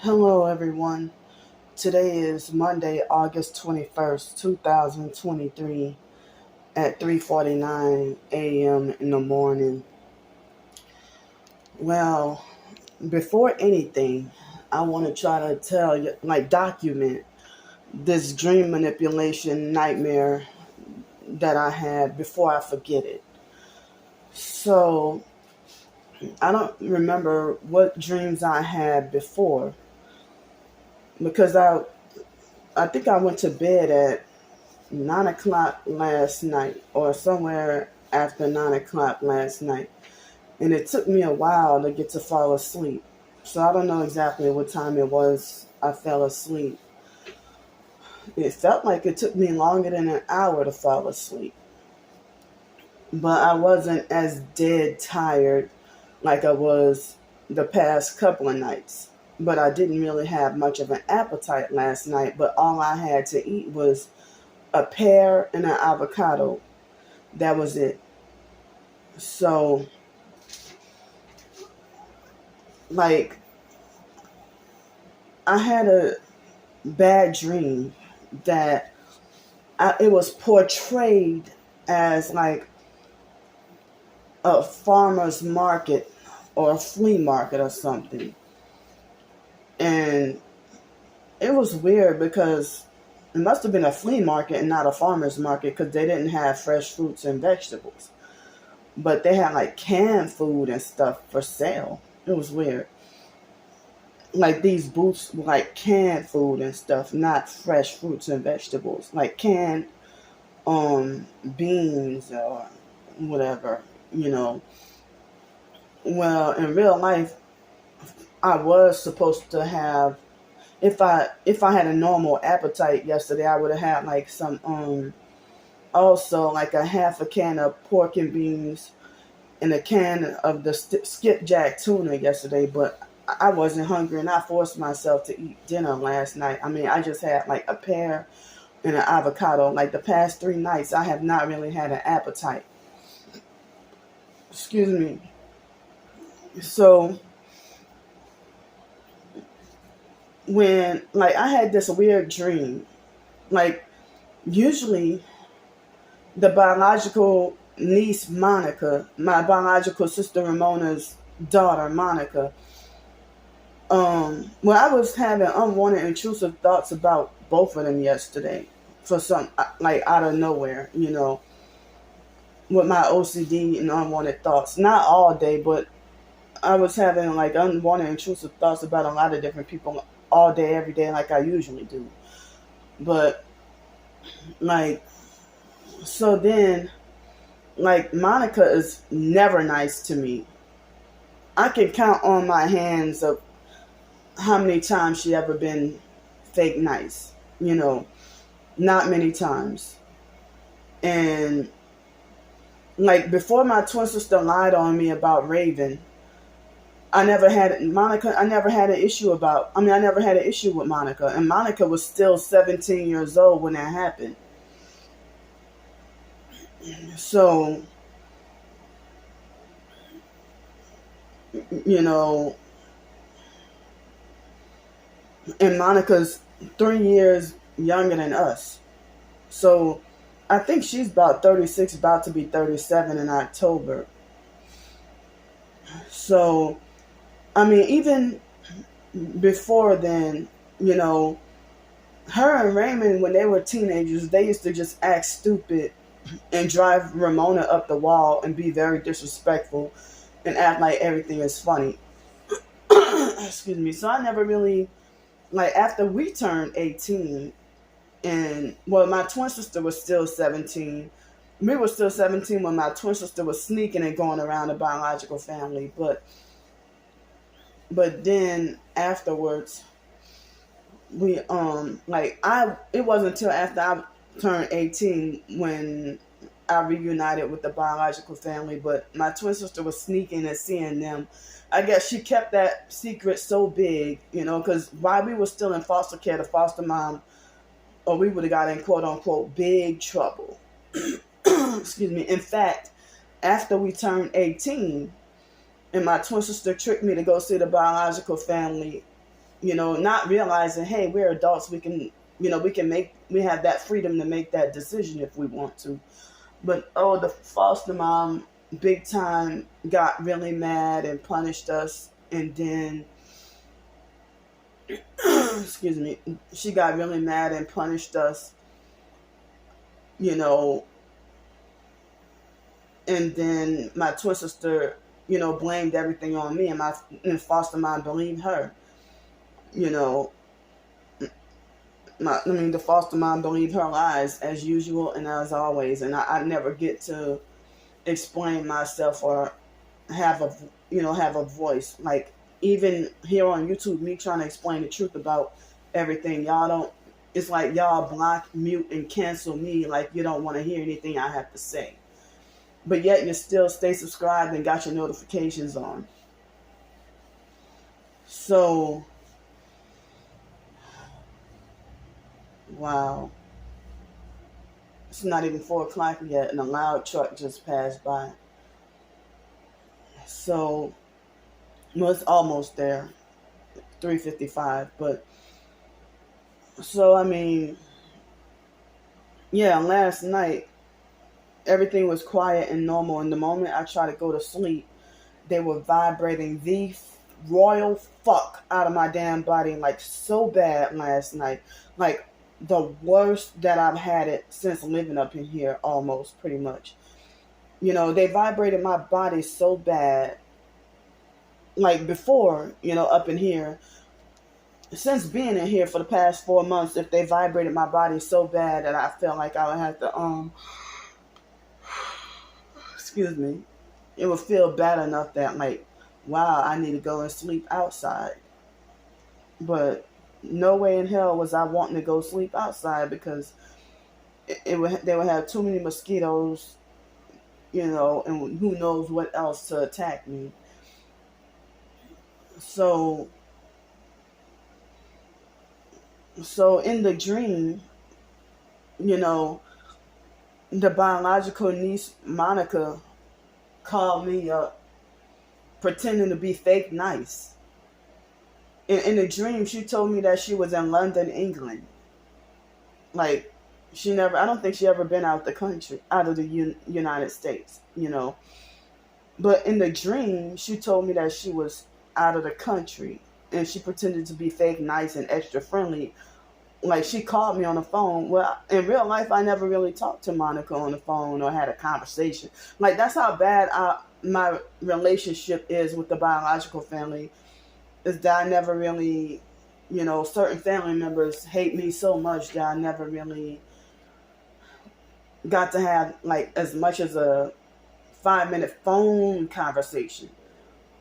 Hello, everyone. Today is Monday, August 21st, 2023 at 3:49 a.m. in the morning. Well, before anything, I want to try to tell you, document this dream manipulation nightmare that I had before I forget it. So, I don't remember what dreams I had before because I think I went to bed at 9 o'clock last night or somewhere after 9 o'clock last night. And it took me a while to get to fall asleep. So I don't know exactly what time it was I fell asleep. It felt like it took me longer than an hour to fall asleep. But I wasn't as dead tired like I was the past couple of nights. But I didn't really have much of an appetite last night. But all I had to eat was a pear and an avocado. That was it. So, like, I had a bad dream that it was portrayed as like a farmer's market or a flea market or something. And it was weird because it must have been a flea market and not a farmer's market because they didn't have fresh fruits and vegetables. But they had like canned food and stuff for sale. It was weird. Like these booths were like canned food and stuff, not fresh fruits and vegetables. Like canned beans or whatever, you know. Well, in real life, I was supposed to have if I had a normal appetite yesterday, I would have had like some also like a half a can of pork and beans and a can of the skipjack tuna yesterday, but I wasn't hungry and I forced myself to eat dinner last night. I mean, I just had like a pear and an avocado. Like the past 3 nights, I have not really had an appetite. Excuse me. So when like I had this weird dream, like usually the biological niece Monica, my biological sister Ramona's daughter Monica, well, I was having unwanted intrusive thoughts about both of them yesterday for some like out of nowhere, with my OCD and unwanted thoughts. Not all day, but I was having like unwanted intrusive thoughts about a lot of different people all day, every day, like I usually do. But like, so then, like Monica is never nice to me. I can count on my hands of how many times she ever been fake nice, not many times. And like before my twin sister lied on me about Raven, I never had an issue I never had an issue with Monica. And Monica was still 17 years old when that happened. So, you know, and Monica's 3 years younger than us. So I think she's about 36, about to be 37 in October. So, I mean, even before then, her and Raymond, when they were teenagers, they used to just act stupid and drive Ramona up the wall and be very disrespectful and act like everything is funny. Excuse me. So I never really, like, after we turned 18, and, well, my twin sister was still 17. We were still 17 when my twin sister was sneaking and going around the biological family. But then afterwards, we it wasn't until after I turned 18 when I reunited with the biological family. But my twin sister was sneaking and seeing them. I guess she kept that secret so big, because while we were still in foster care, the foster mom, or we would have got in quote unquote big trouble. Excuse me. In fact, after we turned 18, and my twin sister tricked me to go see the biological family not realizing, hey, we're adults. We have that freedom to make that decision if we want to. But oh, the foster mom big time got really mad and punished us, and then excuse me, she got really mad and punished us, you know, and then my twin sister, blamed everything on me, and foster mom believed her, you know. The foster mom believed her lies as usual and as always, and I never get to explain myself or have a voice. Like, even here on YouTube, me trying to explain the truth about everything, y'all don't. It's like y'all block, mute, and cancel me. Like, you don't want to hear anything I have to say, but yet you still stay subscribed and got your notifications on. So, wow. It's not even 4 o'clock yet, and a loud truck just passed by. So, well, it's almost there, 3:55. But so I mean, yeah. Last night, everything was quiet and normal, and the moment I tried to go to sleep, they were vibrating the royal fuck out of my damn body, like so bad last night, like the worst that I've had it since living up in here, almost, pretty much. They vibrated my body so bad. Like before, up in here, since being in here for the past 4 months, if they vibrated my body so bad that I felt like I would have to, excuse me, it would feel bad enough that, like, wow, I need to go and sleep outside. But no way in hell was I wanting to go sleep outside, because they would have too many mosquitoes, and who knows what else to attack me. So in the dream, the biological niece Monica called me up, pretending to be fake nice. In the dream, she told me that she was in London, England. Like, I don't think she ever been out of the United States, But in the dream, she told me that she was out of the country, and she pretended to be fake nice and extra friendly. Like, she called me on the phone. Well, in real life, I never really talked to Monica on the phone or had a conversation. Like, that's how bad my relationship is with the biological family. Is that I never really, certain family members hate me so much that I never really got to have, like, as much as a 5-minute phone conversation.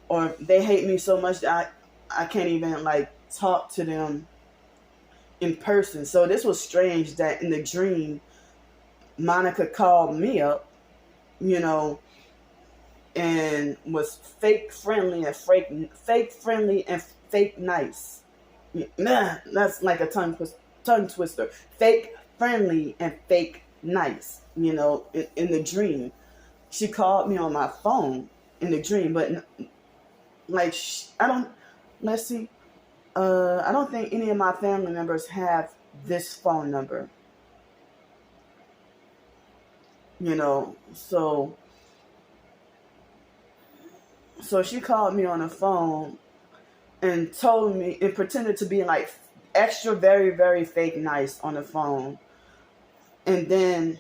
Or they hate me so much that I can't even, like, talk to them in person. So this was strange that in the dream, Monica called me up, and was fake friendly and fake nice. Nah, that's like a tongue twister. Fake friendly and fake nice. In the dream, she called me on my phone in the dream, but like I don't. Let's see. I don't think any of my family members have this phone number. So she called me on the phone and told me, and pretended to be like extra, very, very fake nice on the phone. And then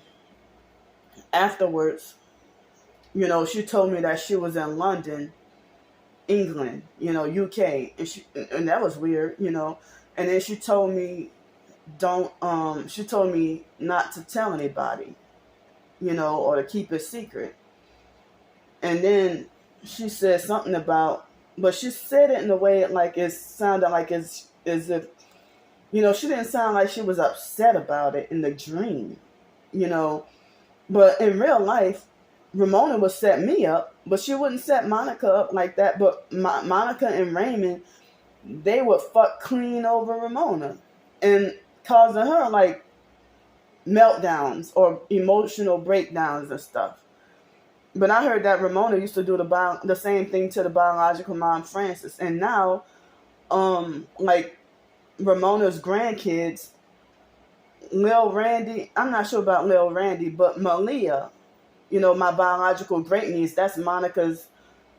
afterwards, she told me that she was in London, England, UK, and that was weird, And then she told me she told me not to tell anybody, or to keep it secret. And then she said something about, but she said it in a way like it sounded like as if, she didn't sound like she was upset about it in the dream, But in real life, Ramona would set me up, but she wouldn't set Monica up like that. But Monica and Raymond, they would fuck clean over Ramona and causing her like meltdowns or emotional breakdowns and stuff. But I heard that Ramona used to do the same thing to the biological mom, Frances. And now like Ramona's grandkids, Lil Randy. I'm not sure about Lil Randy, but Malia, my biological great niece. That's Monica's.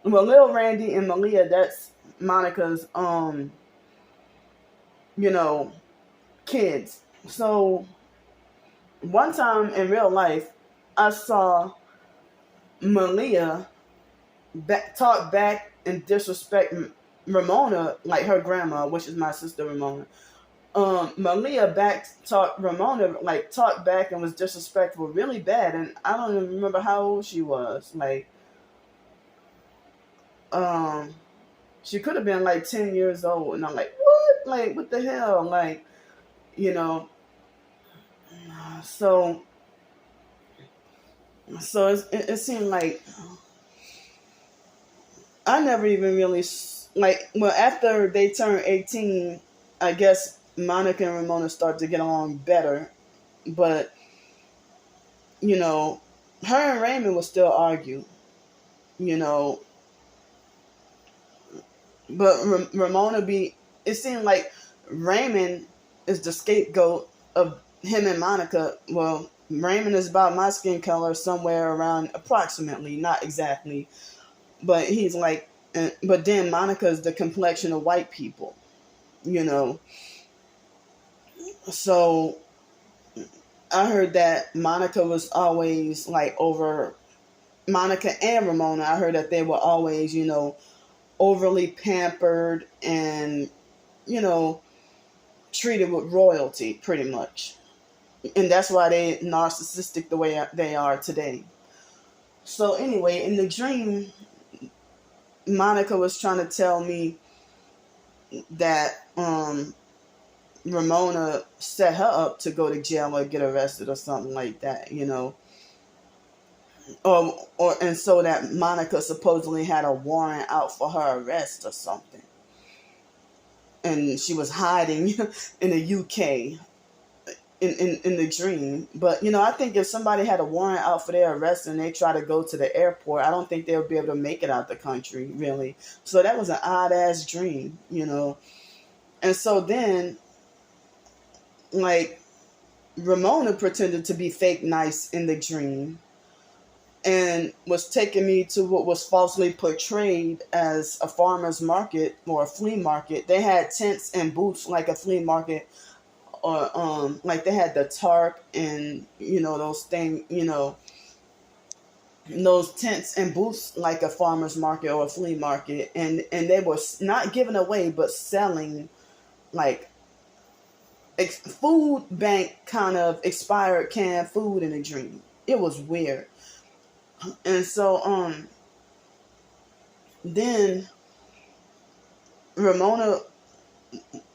Well, Lil Randy and Malia. That's Monica's. You know, kids. So one time in real life, I saw Malia talk back and disrespect Ramona, like her grandma, which is my sister Ramona. Malia back talked Ramona, like talked back and was disrespectful really bad, and I don't even remember how old she was. Like, um, she could have been like 10 years old, and I'm like, what? Like, what the hell? Like, you know. So, it seemed like I never even really like. Well, after they turned 18, I guess Monica and Ramona started to get along better, but her and Raymond would still argue, you know, but Ramona it seemed like Raymond is the scapegoat of him and Monica. Well, Raymond is about my skin color, somewhere around approximately, not exactly, but he's like, but then Monica is the complexion of white people, you know. So I heard that Monica was always like over Monica and Ramona. I heard that they were always, overly pampered and, you know, treated with royalty pretty much. And that's why they narcissistic the way they are today. So anyway, in the dream, Monica was trying to tell me that Ramona set her up to go to jail or get arrested or something like that, and so that Monica supposedly had a warrant out for her arrest or something, and she was hiding in the UK in the dream. But I think if somebody had a warrant out for their arrest and they try to go to the airport, I don't think they'll be able to make it out the country, really. So that was an odd ass dream, and so then, like, Ramona pretended to be fake nice in the dream and was taking me to what was falsely portrayed as a farmer's market or a flea market. They had tents and booths like a flea market, or like they had the tarp and those things, those tents and booths like a farmer's market or a flea market, and they were not giving away but selling like food bank kind of expired canned food in a dream. It was weird. And so then Ramona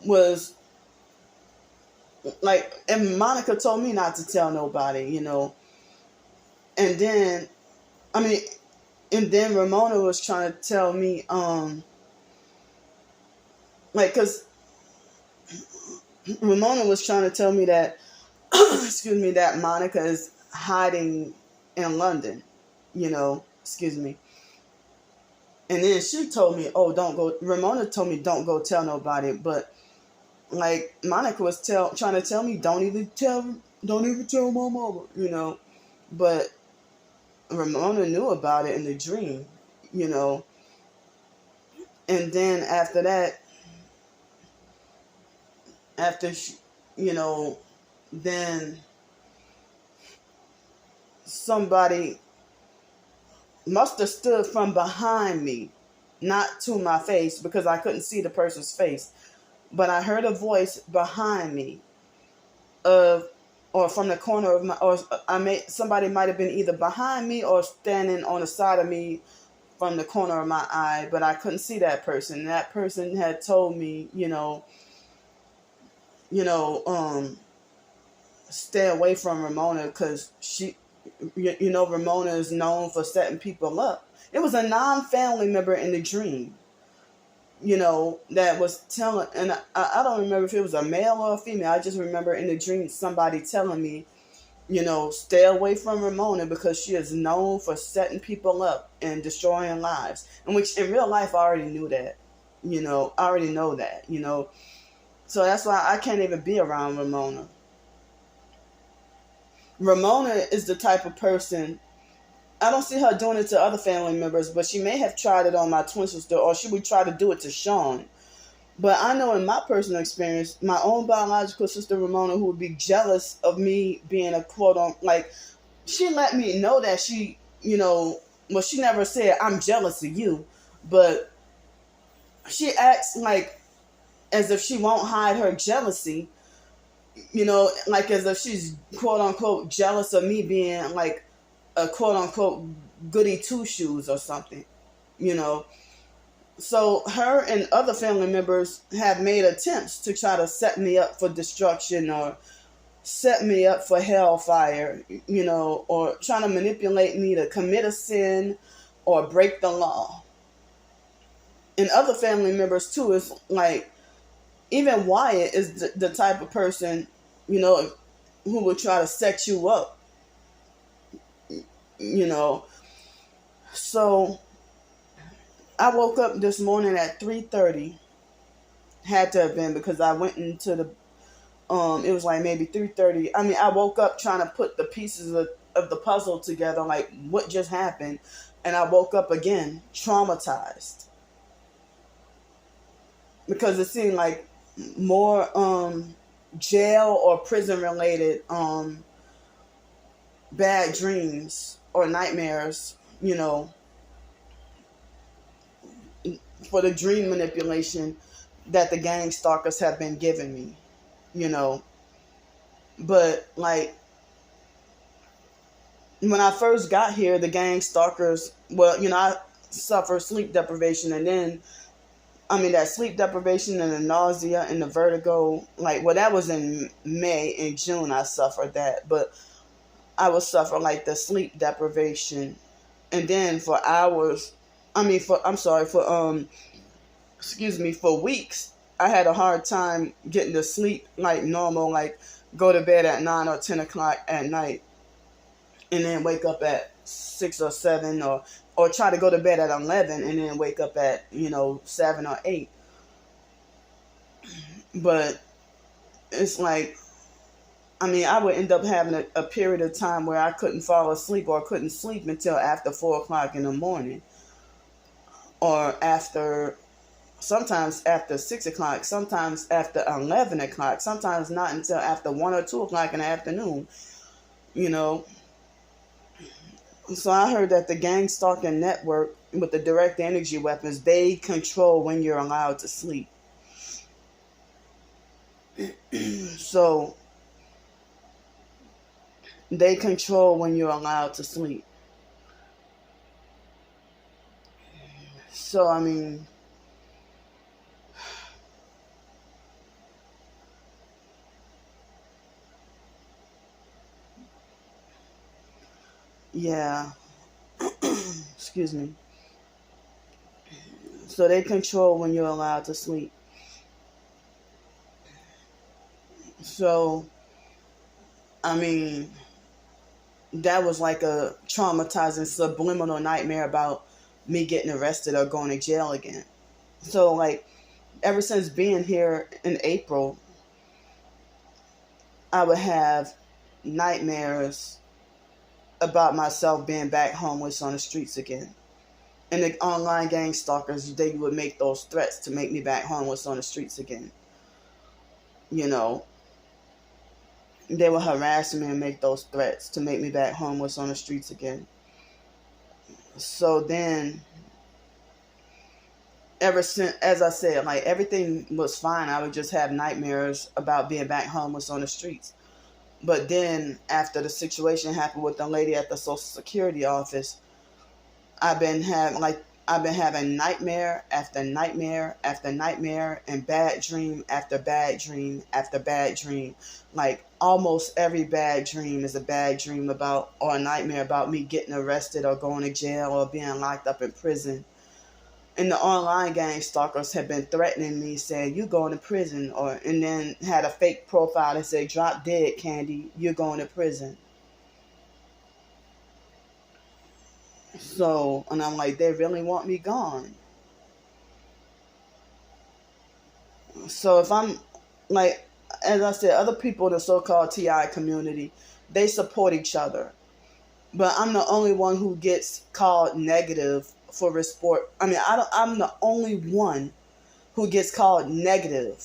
was like, and Monica told me not to tell nobody, and then Ramona was trying to tell me like, because Ramona was trying to tell me that excuse me, that Monica is hiding in London, excuse me. And then she told me, oh, don't go. Ramona told me, don't go tell nobody. But like, Monica was trying to tell me, don't even tell my mama, But Ramona knew about it in the dream, And then after that, then somebody must have stood from behind me, not to my face because I couldn't see the person's face, but I heard a voice behind me or from the corner of somebody might have been either behind me or standing on the side of me from the corner of my eye, but I couldn't see that person. And that person had told me, stay away from Ramona because Ramona is known for setting people up. It was a non-family member in the dream, that was telling, and I don't remember if it was a male or a female. I just remember in the dream somebody telling me, stay away from Ramona because she is known for setting people up and destroying lives. And which in real life I already knew that, I already know that, So that's why I can't even be around Ramona. Ramona is the type of person, I don't see her doing it to other family members, but she may have tried it on my twin sister, or she would try to do it to Sean. But I know in my personal experience, my own biological sister Ramona, who would be jealous of me being a quote on, like, she let me know that well, she never said, I'm jealous of you, but she acts like as if she won't hide her jealousy, like as if she's quote unquote jealous of me being like a quote unquote goody two shoes or something, you know. So her and other family members have made attempts to try to set me up for destruction or set me up for hellfire, or trying to manipulate me to commit a sin or break the law. And other family members too is like, even Wyatt is the type of person, who would try to set you up, you know. So I woke up this morning at 3:30. Had to have been because I went into the it was like maybe 3:30. I mean, I woke up trying to put the pieces of the puzzle together, like what just happened, and I woke up again traumatized because it seemed like more jail or prison related bad dreams or nightmares, for the dream manipulation that the gang stalkers have been giving me, But like when I first got here, the gang stalkers, well, I suffered sleep deprivation, and then that sleep deprivation and the nausea and the vertigo, like, well, that was in May and June I suffered that, but I would suffer like the sleep deprivation, and then for hours, for weeks, I had a hard time getting to sleep like normal, like go to bed at 9 or 10 o'clock at night and then wake up at 6 or 7, or try to go to bed at 11 and then wake up at, 7 or 8. But it's like, I would end up having a period of time where I couldn't fall asleep or couldn't sleep until after 4 o'clock in the morning, or sometimes after 6 o'clock, sometimes after 11 o'clock, sometimes not until after 1 or 2 o'clock in the afternoon, So I heard that the gang stalking network with the direct energy weapons, they control when you're allowed to sleep. So they control when you're allowed to sleep. So, yeah. Excuse me. So they control when you're allowed to sleep. So, that was like a traumatizing subliminal nightmare about me getting arrested or going to jail again. So, like, ever since being here in April, I would have nightmares about myself being back homeless on the streets again. And the online gang stalkers, they would make those threats to make me back homeless on the streets again. They would harass me and make those threats to make me back homeless on the streets again. So then, ever since, as I said, like, everything was fine. I would just have nightmares about being back homeless on the streets. But then, after the situation happened with the lady at the Social Security office, I've been having nightmare after nightmare after nightmare, and bad dream after bad dream after bad dream. Like, almost every bad dream is a bad dream about, or a nightmare about, me getting arrested or going to jail or being locked up in prison. And the online gang stalkers have been threatening me, saying, you going to prison, and then had a fake profile that said, drop dead, Candy, you're going to prison. So, and I'm like, they really want me gone. So if I'm like, as I said, other people in the so-called TI community, they support each other. But I'm the only one who gets called negative for report. I mean, I'm the only one who gets called negative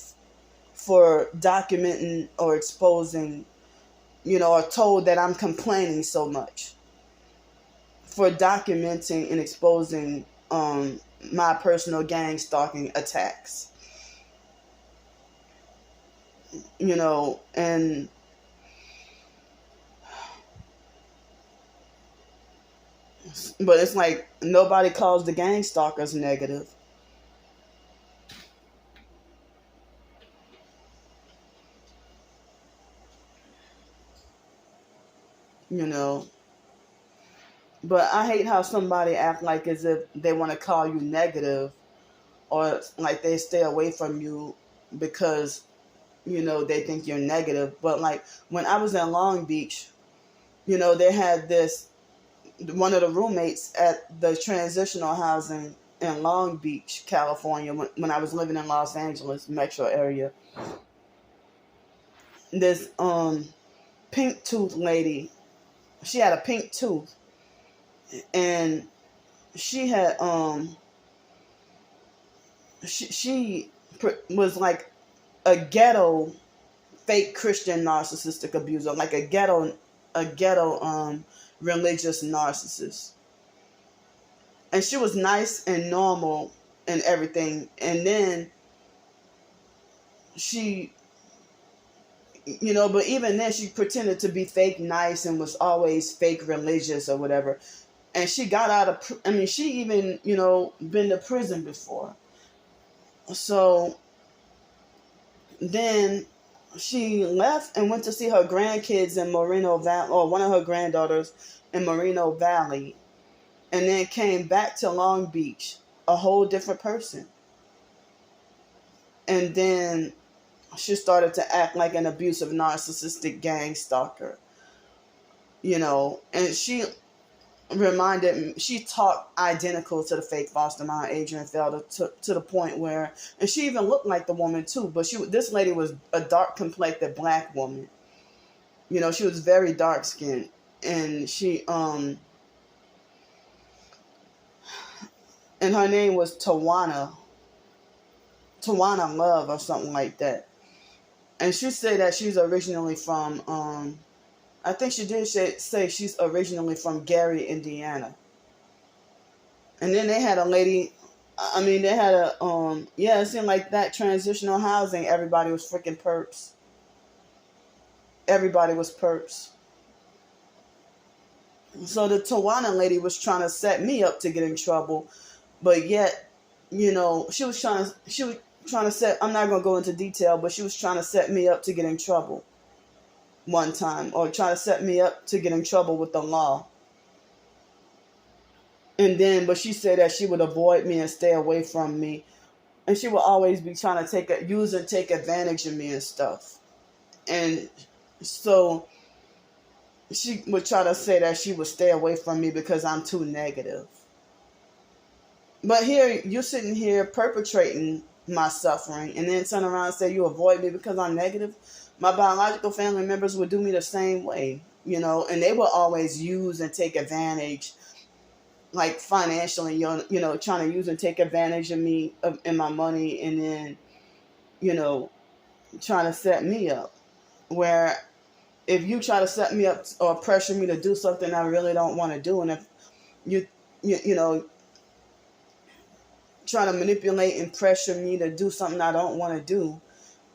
for documenting or exposing, or told that I'm complaining so much for documenting and exposing my personal gang stalking attacks. And but it's like nobody calls the gang stalkers negative. you know but I hate how somebody act like as if they want to call you negative, or like they stay away from you because they think you're negative. But like when I was in Long Beach, they had this one of the roommates at the transitional housing in Long Beach, California, when I was living in Los Angeles metro area. This pink tooth lady, she had a pink tooth, and she had she was like a ghetto fake Christian narcissistic abuser, like a ghetto religious narcissist. And she was nice and normal and everything. And then she, but even then she pretended to be fake nice and was always fake religious or whatever. And she got out of, she even, been to prison before. So then she left and went to see her grandkids in Moreno Valley, or one of her granddaughters in Moreno Valley, and then came back to Long Beach, a whole different person. And then she started to act like an abusive, narcissistic gang stalker, and she talked identical to the fake foster mom, Adrian Felder, to the point where, and she even looked like the woman too, but this lady was a dark complected black woman. She was very dark skinned, and and her name was Tawana Love or something like that. And she said that she's originally from, I think she did say she's originally from Gary, Indiana. And then they had a lady, they had it seemed like that transitional housing, everybody was freaking perps. Everybody was perps. So the Tawana lady was trying to set me up to get in trouble, but yet, she was trying to set, I'm not going to go into detail, but she was trying to set me up to get in trouble one time, or try to set me up to get in trouble with the law. And then, but she said that she would avoid me and stay away from me. And she would always be trying to take advantage of me and stuff. And so she would try to say that she would stay away from me because I'm too negative. But here, you're sitting here perpetrating my suffering and then turn around and say you avoid me because I'm negative. My biological family members would do me the same way, and they will always use and take advantage, like financially, trying to use and take advantage of me and my money, and then, trying to set me up. Where if you try to set me up or pressure me to do something I really don't want to do, and if you try to manipulate and pressure me to do something I don't want to do,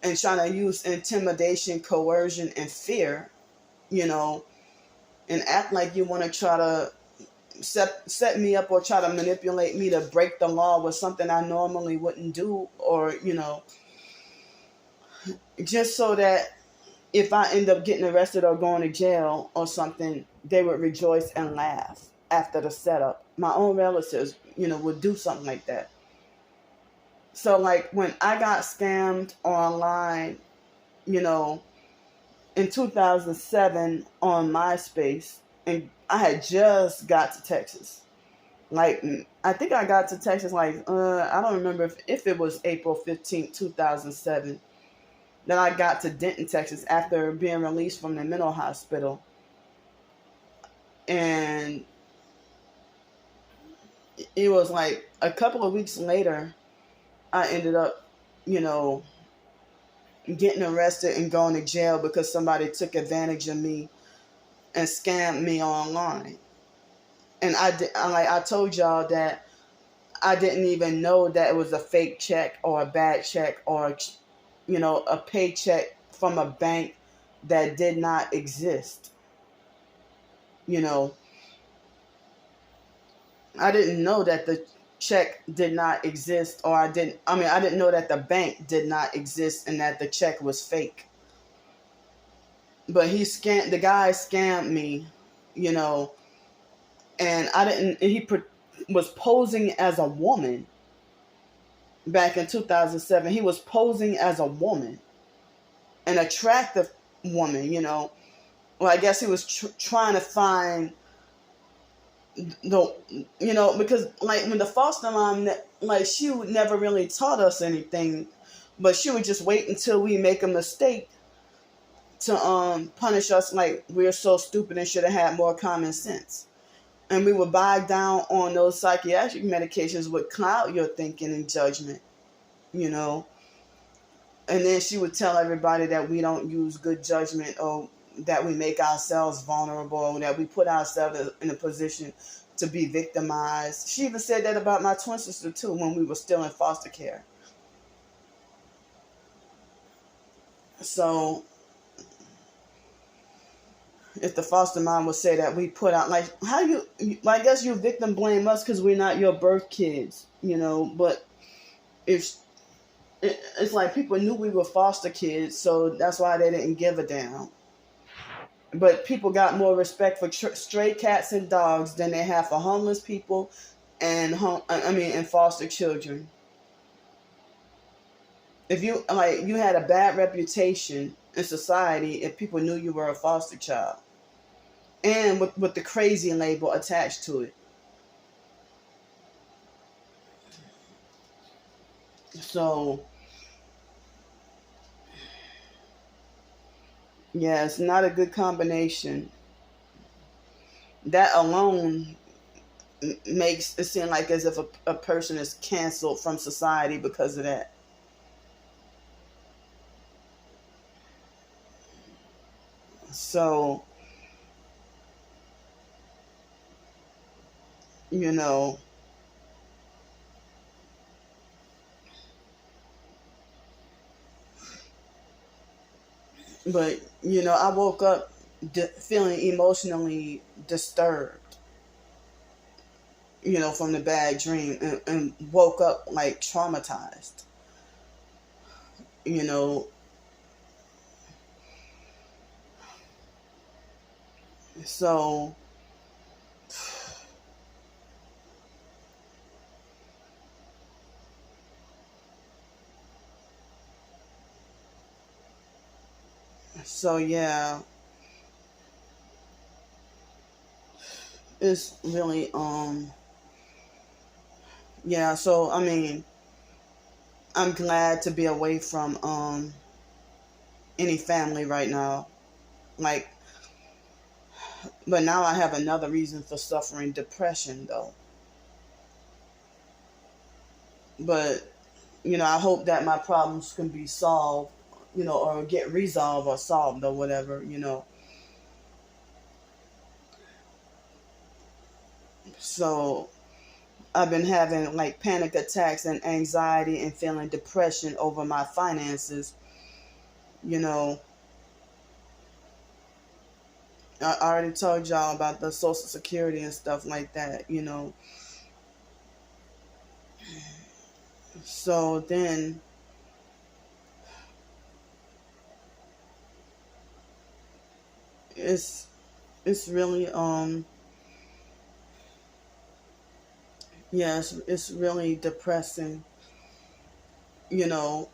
and trying to use intimidation, coercion, and fear, and act like you want to try to set me up or try to manipulate me to break the law with something I normally wouldn't do, or, just so that if I end up getting arrested or going to jail or something, they would rejoice and laugh after the setup. My own relatives, would do something like that. So, like, when I got scammed online, in 2007 on MySpace, and I had just got to Texas. Like, I think I got to Texas, like, I don't remember if it was April 15th, 2007. Then I got to Denton, Texas after being released from the mental hospital. And it was like a couple of weeks later, I ended up, you know, getting arrested and going to jail because somebody took advantage of me and scammed me online. And I told y'all that I didn't even know that it was a fake check or a bad check or, a paycheck from a bank that did not exist. I didn't know that the check did not exist, or I didn't know that the bank did not exist and that the check was fake. But the guy scammed me, and was posing as a woman back in 2007. He was posing as a woman, an attractive woman, Well, I guess he was trying to find because like when the foster mom, like she would never really taught us anything, but she would just wait until we make a mistake to punish us like we're so stupid and should have had more common sense. And we would bog down on those psychiatric medications would cloud your thinking and judgment, And then she would tell everybody that we don't use good judgment, or that we make ourselves vulnerable, or that we put ourselves in a position to be victimized. She even said that about my twin sister too when we were still in foster care. So if the foster mom would say that we put out, like, I guess you victim blame us because we're not your birth kids, but it's like people knew we were foster kids, so that's why they didn't give a damn. But people got more respect for stray cats and dogs than they have for homeless people and foster children. If you had a bad reputation in society if people knew you were a foster child, and with the crazy label attached to it. So yeah, it's not a good combination. That alone makes it seem like as if a person is canceled from society because of that. So, but, I woke up feeling emotionally disturbed, from the bad dream, and woke up like traumatized, So yeah, it's really yeah, so I'm glad to be away from any family right now. Like, but now I have another reason for suffering depression though. But I hope that my problems can be solved, or get resolved or solved or whatever, So I've been having like panic attacks and anxiety and feeling depression over my finances. I already told y'all about the Social Security and stuff like that, So then it's really it's really depressing, and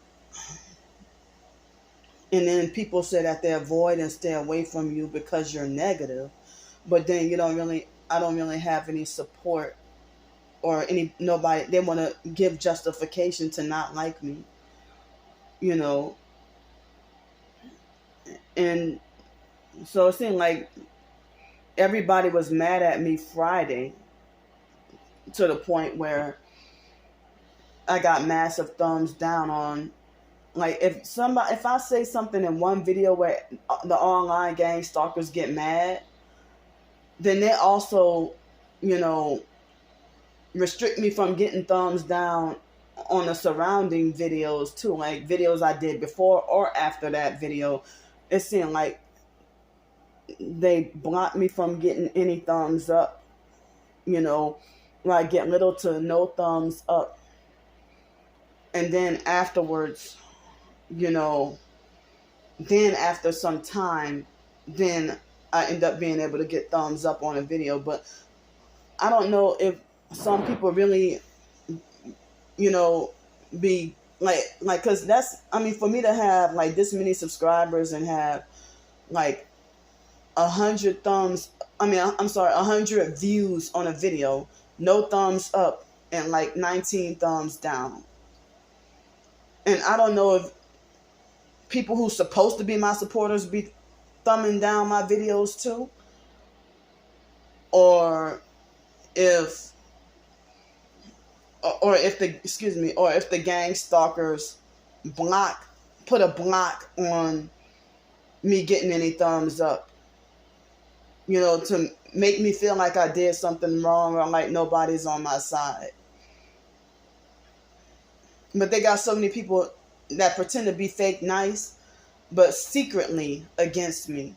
then people say that they avoid and stay away from you because you're negative, but then I don't really have any support or nobody, they want to give justification to not like me, you know. And so it seemed like everybody was mad at me Friday, to the point where I got massive thumbs down on, like, if I say something in one video where the online gang stalkers get mad, then they also, you know, restrict me from getting thumbs down on the surrounding videos too, like videos I did before or after that video. It seemed like they blocked me from getting any thumbs up, you know, like get little to no thumbs up. And then afterwards, you know, then after some time, then I end up being able to get thumbs up on a video. But I don't know if some people really, you know, be like, cause that's, I mean, for me to have like this many subscribers and have like 100 thumbs, I'm sorry, 100 views on a video, no thumbs up, and like 19 thumbs down. And I don't know if people who's supposed to be my supporters be thumbing down my videos too, or if the gang stalkers put a block on me getting any thumbs up, you know, to make me feel like I did something wrong or like nobody's on my side. But they got so many people that pretend to be fake nice, but secretly against me.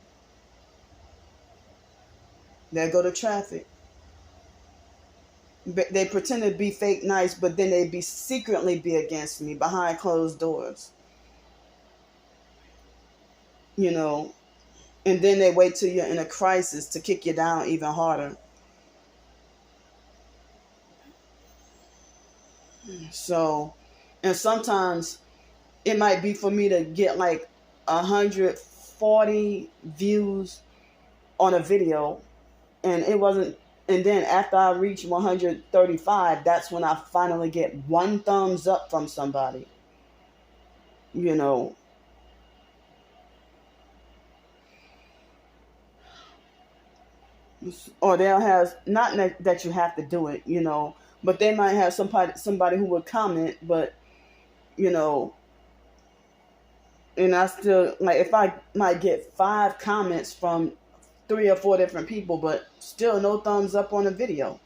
There go the traffic. They pretend to be fake nice, but then they secretly be against me behind closed doors. You know, and then they wait till you're in a crisis to kick you down even harder. So, and sometimes it might be for me to get like 140 views on a video, and it wasn't. And then after I reach 135, that's when I finally get one thumbs up from somebody. You know. Or they'll have, not that you have to do it, you know, but they might have somebody who would comment, but, you know, and I still, like, if I might get 5 comments from 3 or 4 different people, but still no thumbs up on the video,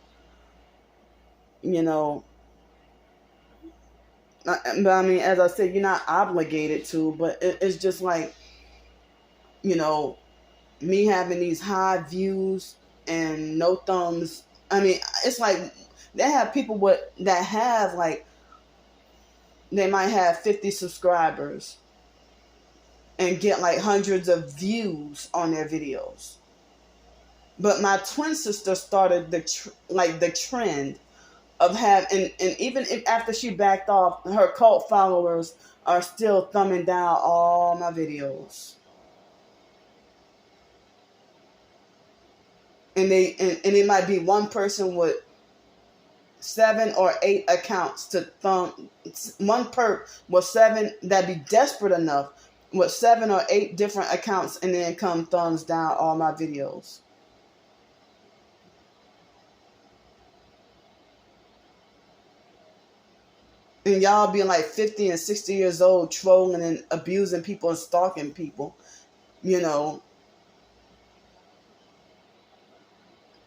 you know. But I mean, as I said, you're not obligated to, but it's just like, you know, me having these high views and no thumbs. I mean, it's like they have people that have like, they might have 50 subscribers and get like hundreds of views on their videos. But my twin sister started the trend of having, and even if after she backed off, her cult followers are still thumbing down all my videos. And it might be one person with 7 or 8 accounts to thumb, one perp with 7, that'd be desperate enough with 7 or 8 different accounts, and then come thumbs down all my videos. And y'all being like 50 and 60 years old, trolling and abusing people and stalking people, you know.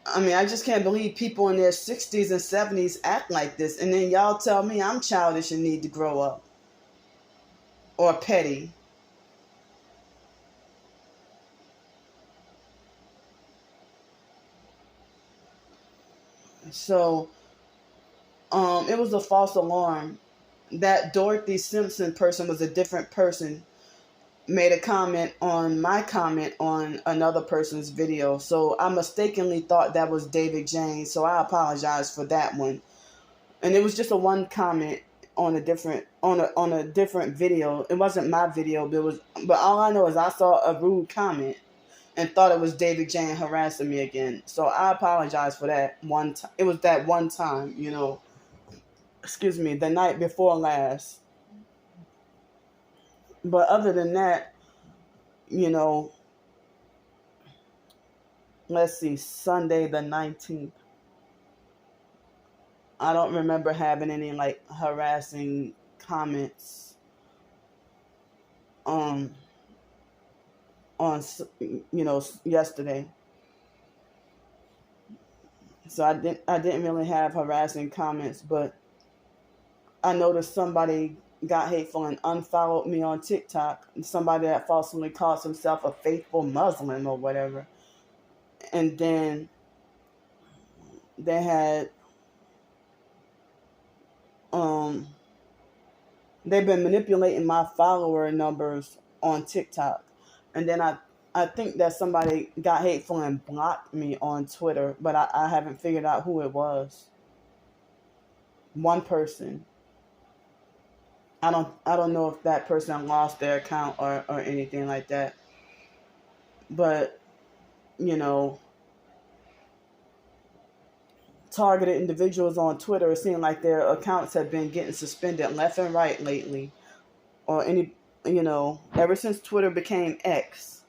I mean, I just can't believe people in their 60s and 70s act like this. And then y'all tell me I'm childish and need to grow up. Or petty. So, it was a false alarm. That Dorothy Simpson person was a different person. Made a comment on my comment on another person's video. So I mistakenly thought that was David James. So I apologize for that one. And it was just a one comment on a different video. It wasn't my video, but all I know is I saw a rude comment. and thought it was David Jane harassing me again. So I apologize for that one time. It was that one time, excuse me, the night before last. But other than that, let's see, Sunday the 19th. I don't remember having any like harassing comments on yesterday. So I didn't really have harassing comments, but I noticed somebody got hateful and unfollowed me on TikTok. Somebody that falsely calls himself a faithful Muslim or whatever. And then they had they've been manipulating my follower numbers on TikTok. And then I think that somebody got hateful and blocked me on Twitter, but I haven't figured out who it was. One person. I don't know if that person lost their account or anything like that. But, targeted individuals on Twitter, it seemed like their accounts have been getting suspended left and right lately. Or ever since Twitter became X.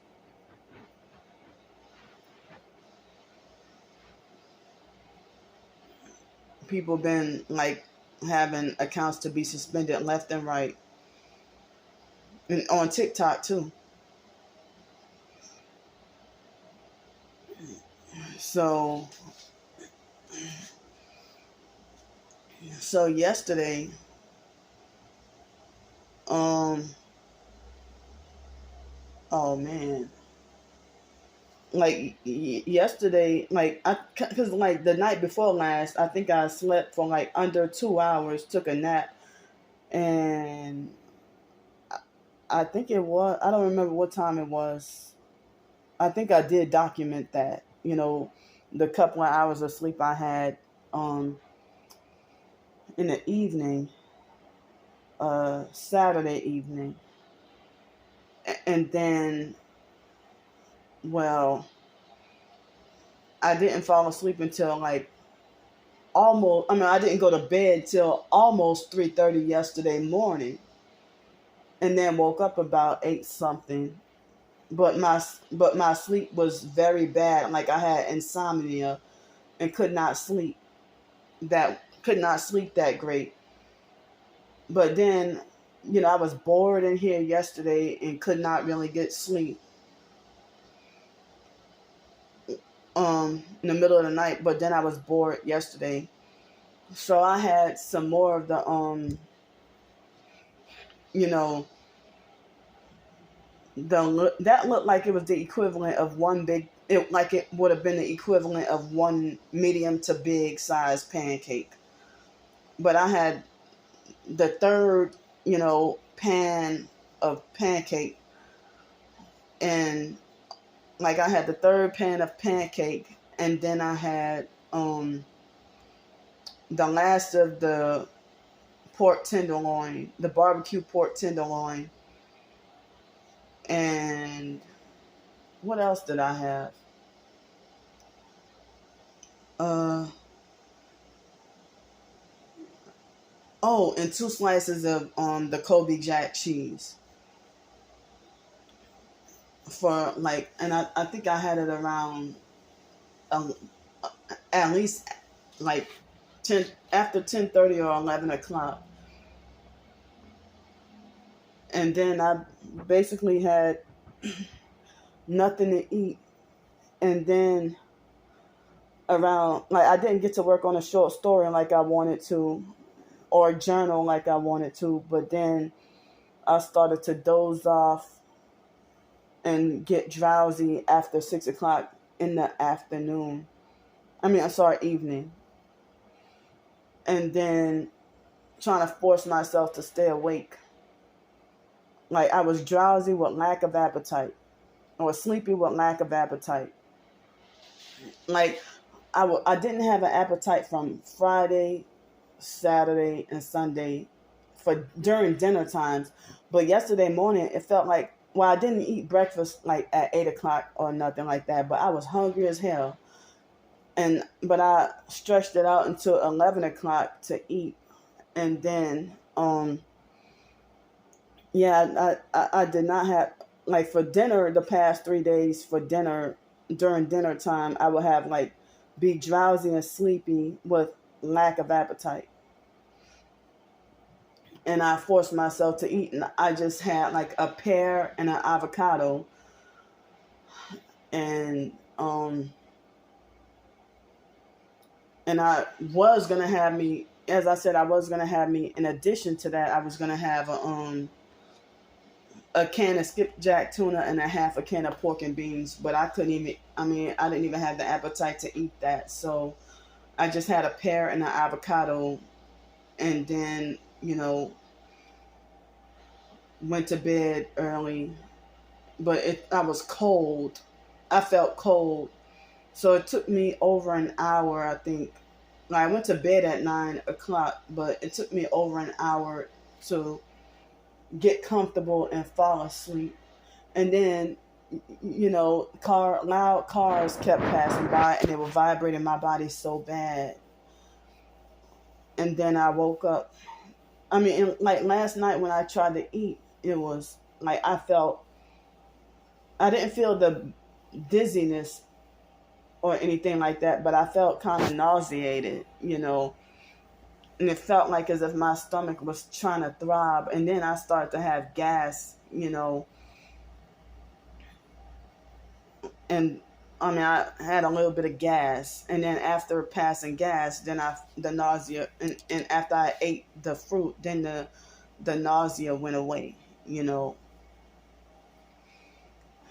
People been like having accounts to be suspended left and right. And on TikTok too. So yesterday, oh man, like yesterday, because like the night before last, I think I slept for like under 2 hours, took a nap, and I think it was, I don't remember what time it was. I think I did document that, the couple of hours of sleep I had in the evening, Saturday evening. And then, well, I didn't fall asleep until like I didn't go to bed till almost 3:30 yesterday morning. And then woke up about 8 something. But my sleep was very bad. Like I had insomnia and could not sleep that great. But then, I was bored in here yesterday and could not really get sleep in the middle of the night. But then I was bored yesterday. So I had some more of the that looked like it was the equivalent of it would have been the equivalent of one medium to big size pancake. But I had the third, pan of pancake, and like I had the third pan of pancake, and then I had the last of the pork tenderloin, the barbecue pork tenderloin. And what else did I have? And 2 slices of the Kobe Jack cheese. For like, and I think I had it around at least like 10 after 10:30 or 11 o'clock. And then I basically had nothing to eat. And then around, like, I didn't get to work on a short story like I wanted to, or journal like I wanted to. But then I started to doze off and get drowsy after 6 o'clock in the afternoon. Evening. And then trying to force myself to stay awake. Like I was drowsy with lack of appetite, or sleepy with lack of appetite. Like I didn't have an appetite from Friday, Saturday, and Sunday during dinner times. But yesterday morning, it felt like well, I didn't eat breakfast like at 8 o'clock or nothing like that, but I was hungry as hell. But I stretched it out until 11 o'clock to eat. And then, yeah, I did not have, like, for dinner the past 3 days. For dinner, during dinner time, I would have like be drowsy and sleepy with lack of appetite. And I forced myself to eat, and I just had like a pear and an avocado. And I was gonna have me, as I said, I was gonna have me. In addition to that, I was gonna have a can of skipjack tuna and a half a can of pork and beans, but I couldn't even. I mean, I didn't even have the appetite to eat that, so I just had a pear and an avocado, and then went to bed early. But I was cold. I felt cold, so it took me over an hour, I think. Like, I went to bed at 9 o'clock, but it took me over an hour to get comfortable and fall asleep. And then, loud cars kept passing by, and they were vibrating my body so bad. And then I woke up. I mean, like last night when I tried to eat, it was like I didn't feel the dizziness or anything like that, but I felt kind of nauseated, and it felt like as if my stomach was trying to throb. And then I started to have gas, and I mean, I had a little bit of gas, and then after passing gas, then the nausea, and after I ate the fruit, then the nausea went away,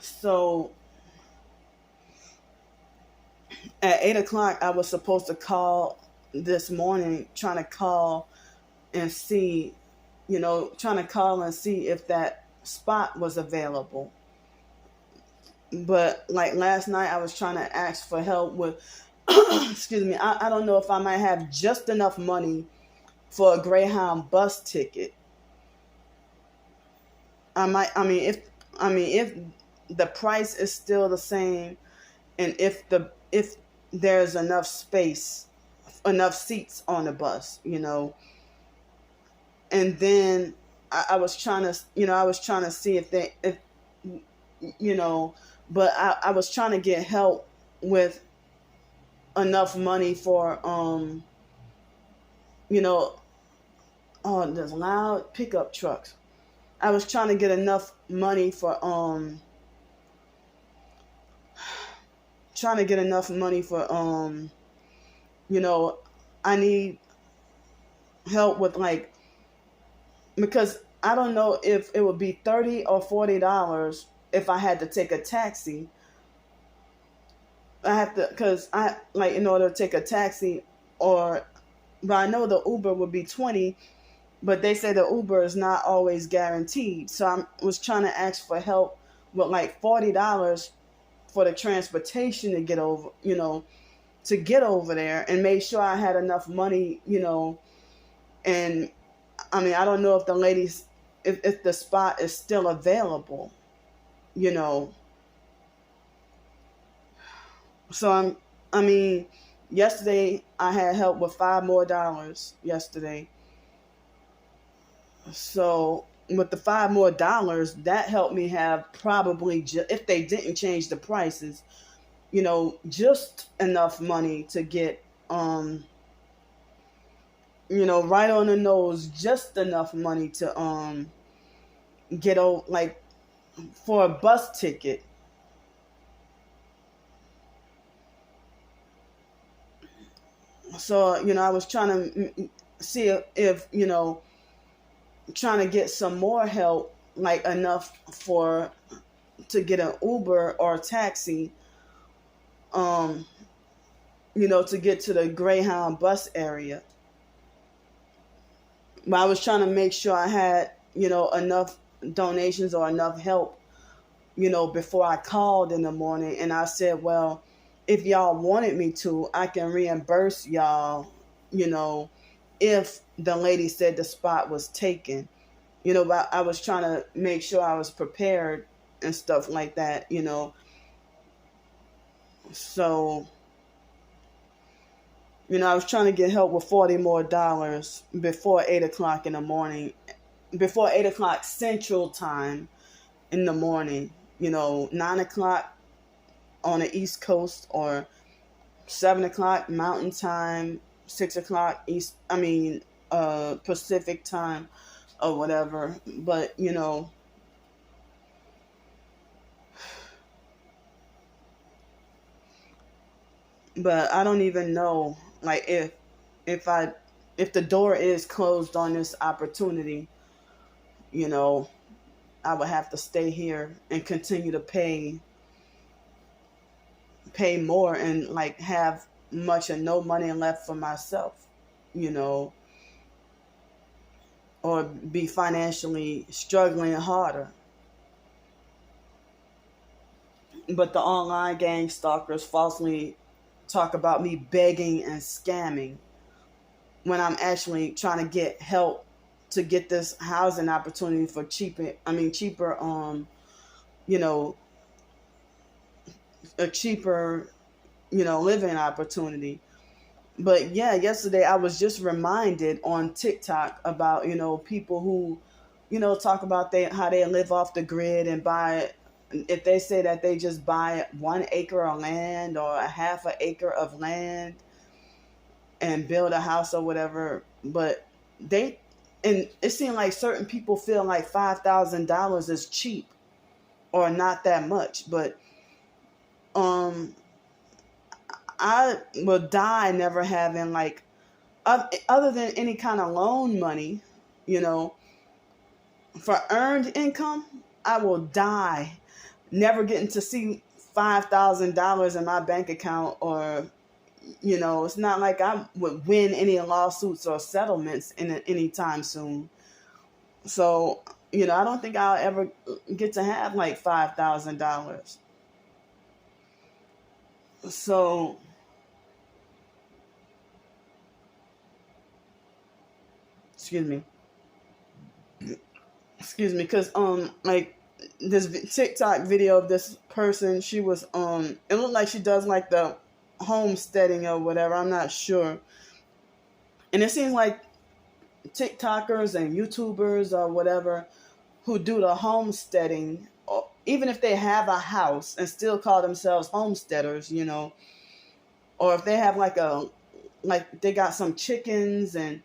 So at 8 o'clock, I was supposed to call this morning, trying to call and see, if that spot was available. But like last night, I was trying to ask for help with, excuse me, I don't know if I might have just enough money for a Greyhound bus ticket. If the price is still the same, and if there's enough space, enough seats on the bus, and then I was trying to, see but I was trying to get help with enough money for, there's loud pickup trucks. I was trying to get enough money for, I need help with, like, because I don't know if it would be $30 or $40 if I had to take a taxi. I have to, because in order to take a taxi, but I know the Uber would be $20, but they say the Uber is not always guaranteed. So I was trying to ask for help with like $40 for the transportation to get over, there, and make sure I had enough money, and I mean, I don't know if the ladies, if the spot is still available, So yesterday I had help with $5 more yesterday. So with the $5 more, that helped me have probably, if they didn't change the prices, just enough money to get, right on the nose, just enough money to get over, like, for a bus ticket. So, I was trying to see if, trying to get some more help, like enough to get an Uber or a taxi, to get to the Greyhound bus area. But I was trying to make sure I had, enough donations or enough help, before I called in the morning. And I said, well, if y'all wanted me to, I can reimburse y'all, if the lady said the spot was taken. But I was trying to make sure I was prepared and stuff like that. So, I was trying to get help with $40 more before 8 o'clock in the morning, before 8 o'clock Central Time in the morning, 9 o'clock on the East Coast, or 7 o'clock Mountain Time, 6 o'clock Pacific Time, or whatever. But, but I don't even know, like, if the door is closed on this opportunity, you know, I would have to stay here and continue to pay more, and like have much or no money left for myself, you know, or be financially struggling harder. But the online gang stalkers falsely talk about me begging and scamming when I'm actually trying to get help to get this housing opportunity for cheaper, you know, a cheaper, living opportunity. But yeah, yesterday I was just reminded on TikTok about, people who, talk about how they live off the grid and buy, if they say that they just buy 1 acre of land or a half an acre of land and build a house or whatever. But and it seemed like certain people feel like $5,000 is cheap or not that much. But um I will die never having, like, other than any kind of loan money, you know, for earned income. I will die never getting to see $5,000 in my bank account, or, it's not like I would win any lawsuits or settlements any time soon. So, I don't think I'll ever get to have like $5,000. So, excuse me. Because like this TikTok video of this person, she was it looked like she does like the homesteading or whatever, I'm not sure. And it seems like TikTokers and YouTubers or whatever who do the homesteading, or even if they have a house and still call themselves homesteaders, or if they have like they got some chickens, and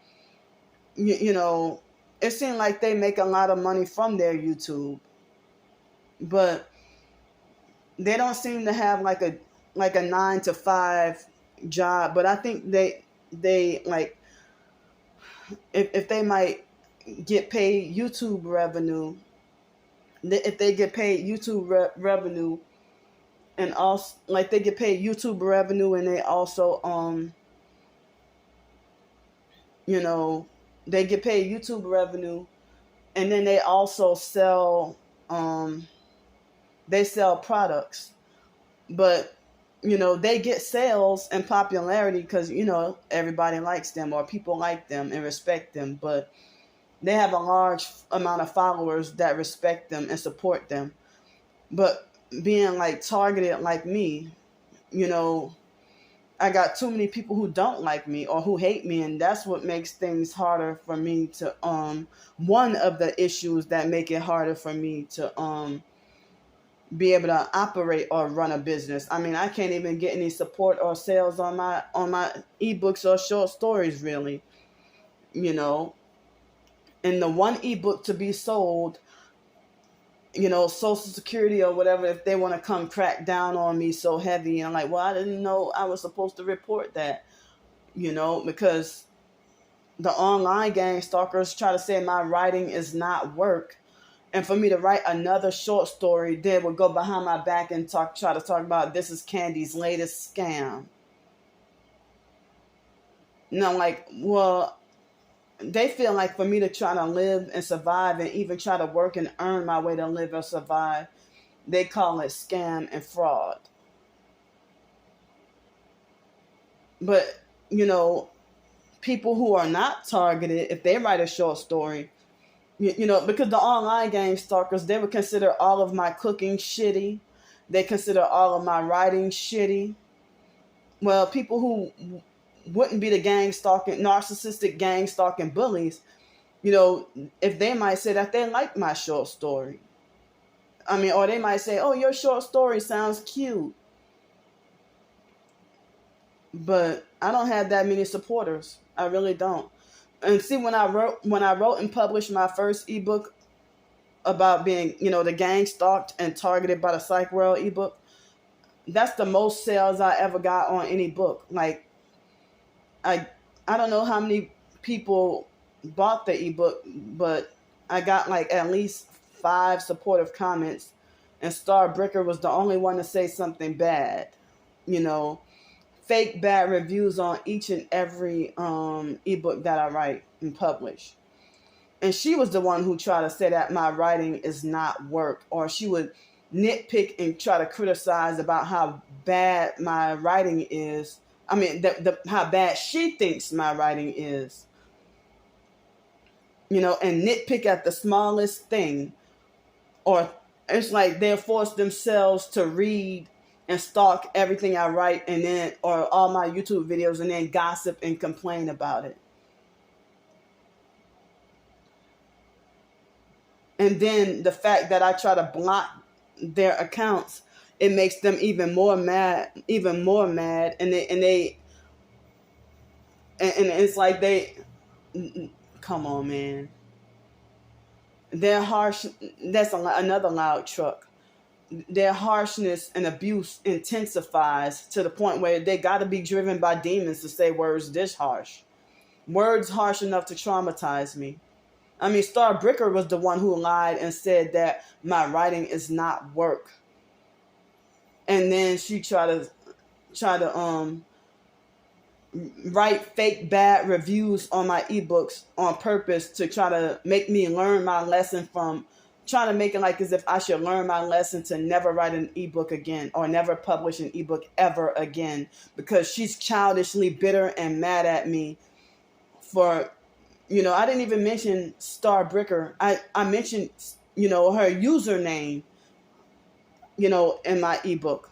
it seems like they make a lot of money from their YouTube, but they don't seem to have like a 9 to 5 job. But I think they like, if they might get paid YouTube revenue, if they get paid YouTube revenue, and also like they get paid YouTube revenue, and they also they get paid YouTube revenue, and then they also sell products. But they get sales and popularity because everybody likes them, or people like them and respect them. But they have a large amount of followers that respect them and support them. But being like targeted like me, I got too many people who don't like me or who hate me, and that's what makes things harder for me to one of the issues that make it harder for me to be able to operate or run a business. I mean, I can't even get any support or sales on my ebooks or short stories, really. And the one ebook to be sold, Social Security or whatever, if they want to come crack down on me so heavy, and I'm like, well, I didn't know I was supposed to report that, because the online gang stalkers try to say my writing is not work. And for me to write another short story, they would go behind my back and try to talk about this is Candy's latest scam. And I'm like, well, they feel like for me to try to live and survive and even try to work and earn my way to live or survive, they call it scam and fraud. But, people who are not targeted, if they write a short story, Because the online game stalkers, they would consider all of my cooking shitty. They consider all of my writing shitty. Well, people who wouldn't be the gang stalking, narcissistic gang stalking bullies, if they might say that they like my short story. Or they might say, oh, your short story sounds cute. But I don't have that many supporters. I really don't. And see, when I wrote and published my first ebook about being, the gang stalked and targeted by the Psych World ebook, that's the most sales I ever got on any book. Like, I don't know how many people bought the ebook, but I got like at least 5 supportive comments, and Starbricker was the only one to say something bad. Fake bad reviews on each and every ebook that I write and publish. And she was the one who tried to say that my writing is not work, or she would nitpick and try to criticize about how bad my writing is. How bad she thinks my writing is. And nitpick at the smallest thing. Or it's like they'll force themselves to read and stalk everything I write, or all my YouTube videos, and then gossip and complain about it. And then the fact that I try to block their accounts, it makes them even more mad. And it's like come on, man. They're harsh. That's another loud truck. Their harshness and abuse intensifies to the point where they got to be driven by demons to say words this harsh. Words harsh enough to traumatize me. Starbricker was the one who lied and said that my writing is not work. And then she tried to write fake bad reviews on my ebooks on purpose to try to make me learn my lesson from, trying to make it like as if I should learn my lesson to never write an ebook again, or never publish an ebook ever again, because she's childishly bitter and mad at me for, I didn't even mention Starbricker. I mentioned, her username, in my ebook.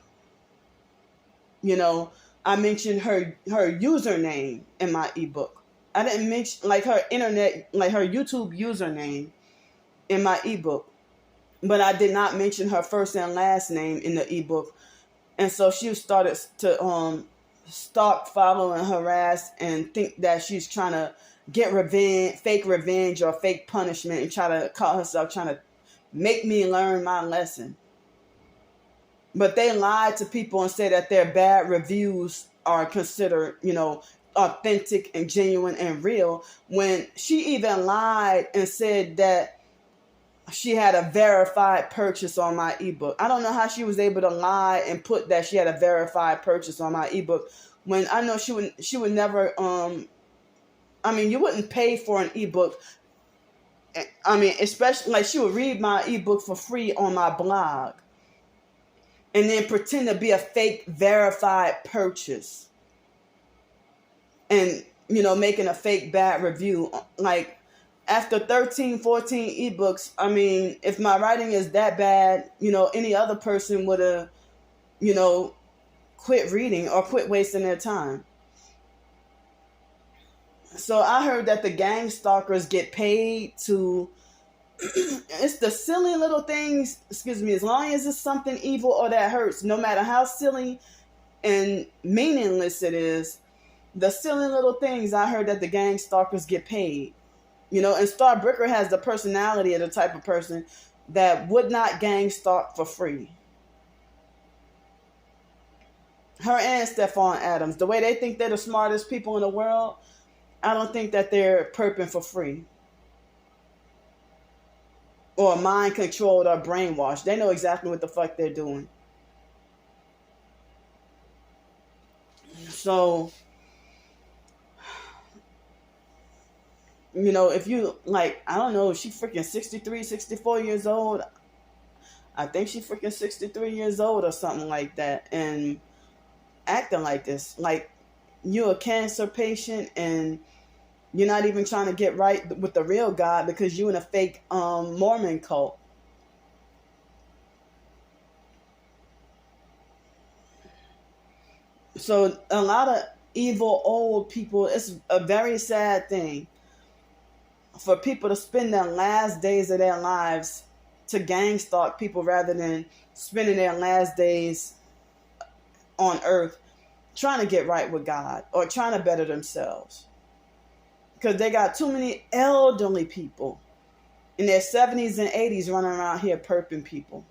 I mentioned her username in my ebook. I didn't mention like her YouTube username in my ebook, but I did not mention her first and last name in the ebook. And so she started to stalk, follow, and harass, and think that she's trying to get fake revenge or fake punishment, and try to call herself trying to make me learn my lesson. But they lied to people and said that their bad reviews are considered, authentic and genuine and real, when she even lied and said that she had a verified purchase on my ebook. I don't know how she was able to lie and put that she had a verified purchase on my ebook, when I know she would never, you wouldn't pay for an ebook. Especially like she would read my ebook for free on my blog and then pretend to be a fake verified purchase and, making a fake bad review. Like, after 13, 14 ebooks, if my writing is that bad, any other person would have, quit reading or quit wasting their time. So I heard that the gang stalkers get paid to, it's the silly little things, as long as it's something evil or that hurts, no matter how silly and meaningless it is, the silly little things, I heard that the gang stalkers get paid. And Starbricker has the personality of the type of person that would not gang stalk for free. Her and Stephon Adams, the way they think they're the smartest people in the world, I don't think that they're perping for free. Or mind controlled or brainwashed. They know exactly what the fuck they're doing. So, if you, I don't know, if she's freaking 63, 64 years old. I think she's freaking 63 years old or something like that. And acting like this. Like, you're a cancer patient and You're not even trying to get right with the real God because you in a fake Mormon cult. So a lot of evil old people, it's a very sad thing for people to spend their last days of their lives to gang stalk people rather than spending their last days on earth trying to get right with God or trying to better themselves. Because they got too many elderly people in their 70s and 80s running around here perping people.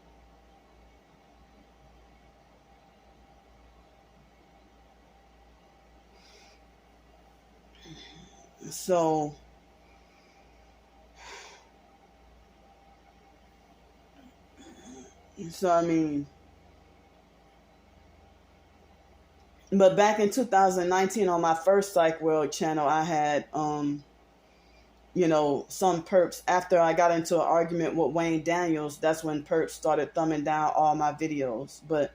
So I mean, but back in 2019 on my first PsychWorld channel, I had, you know, some perps. After I got into an argument with Wayne Daniels, that's when perps started thumbing down all my videos. But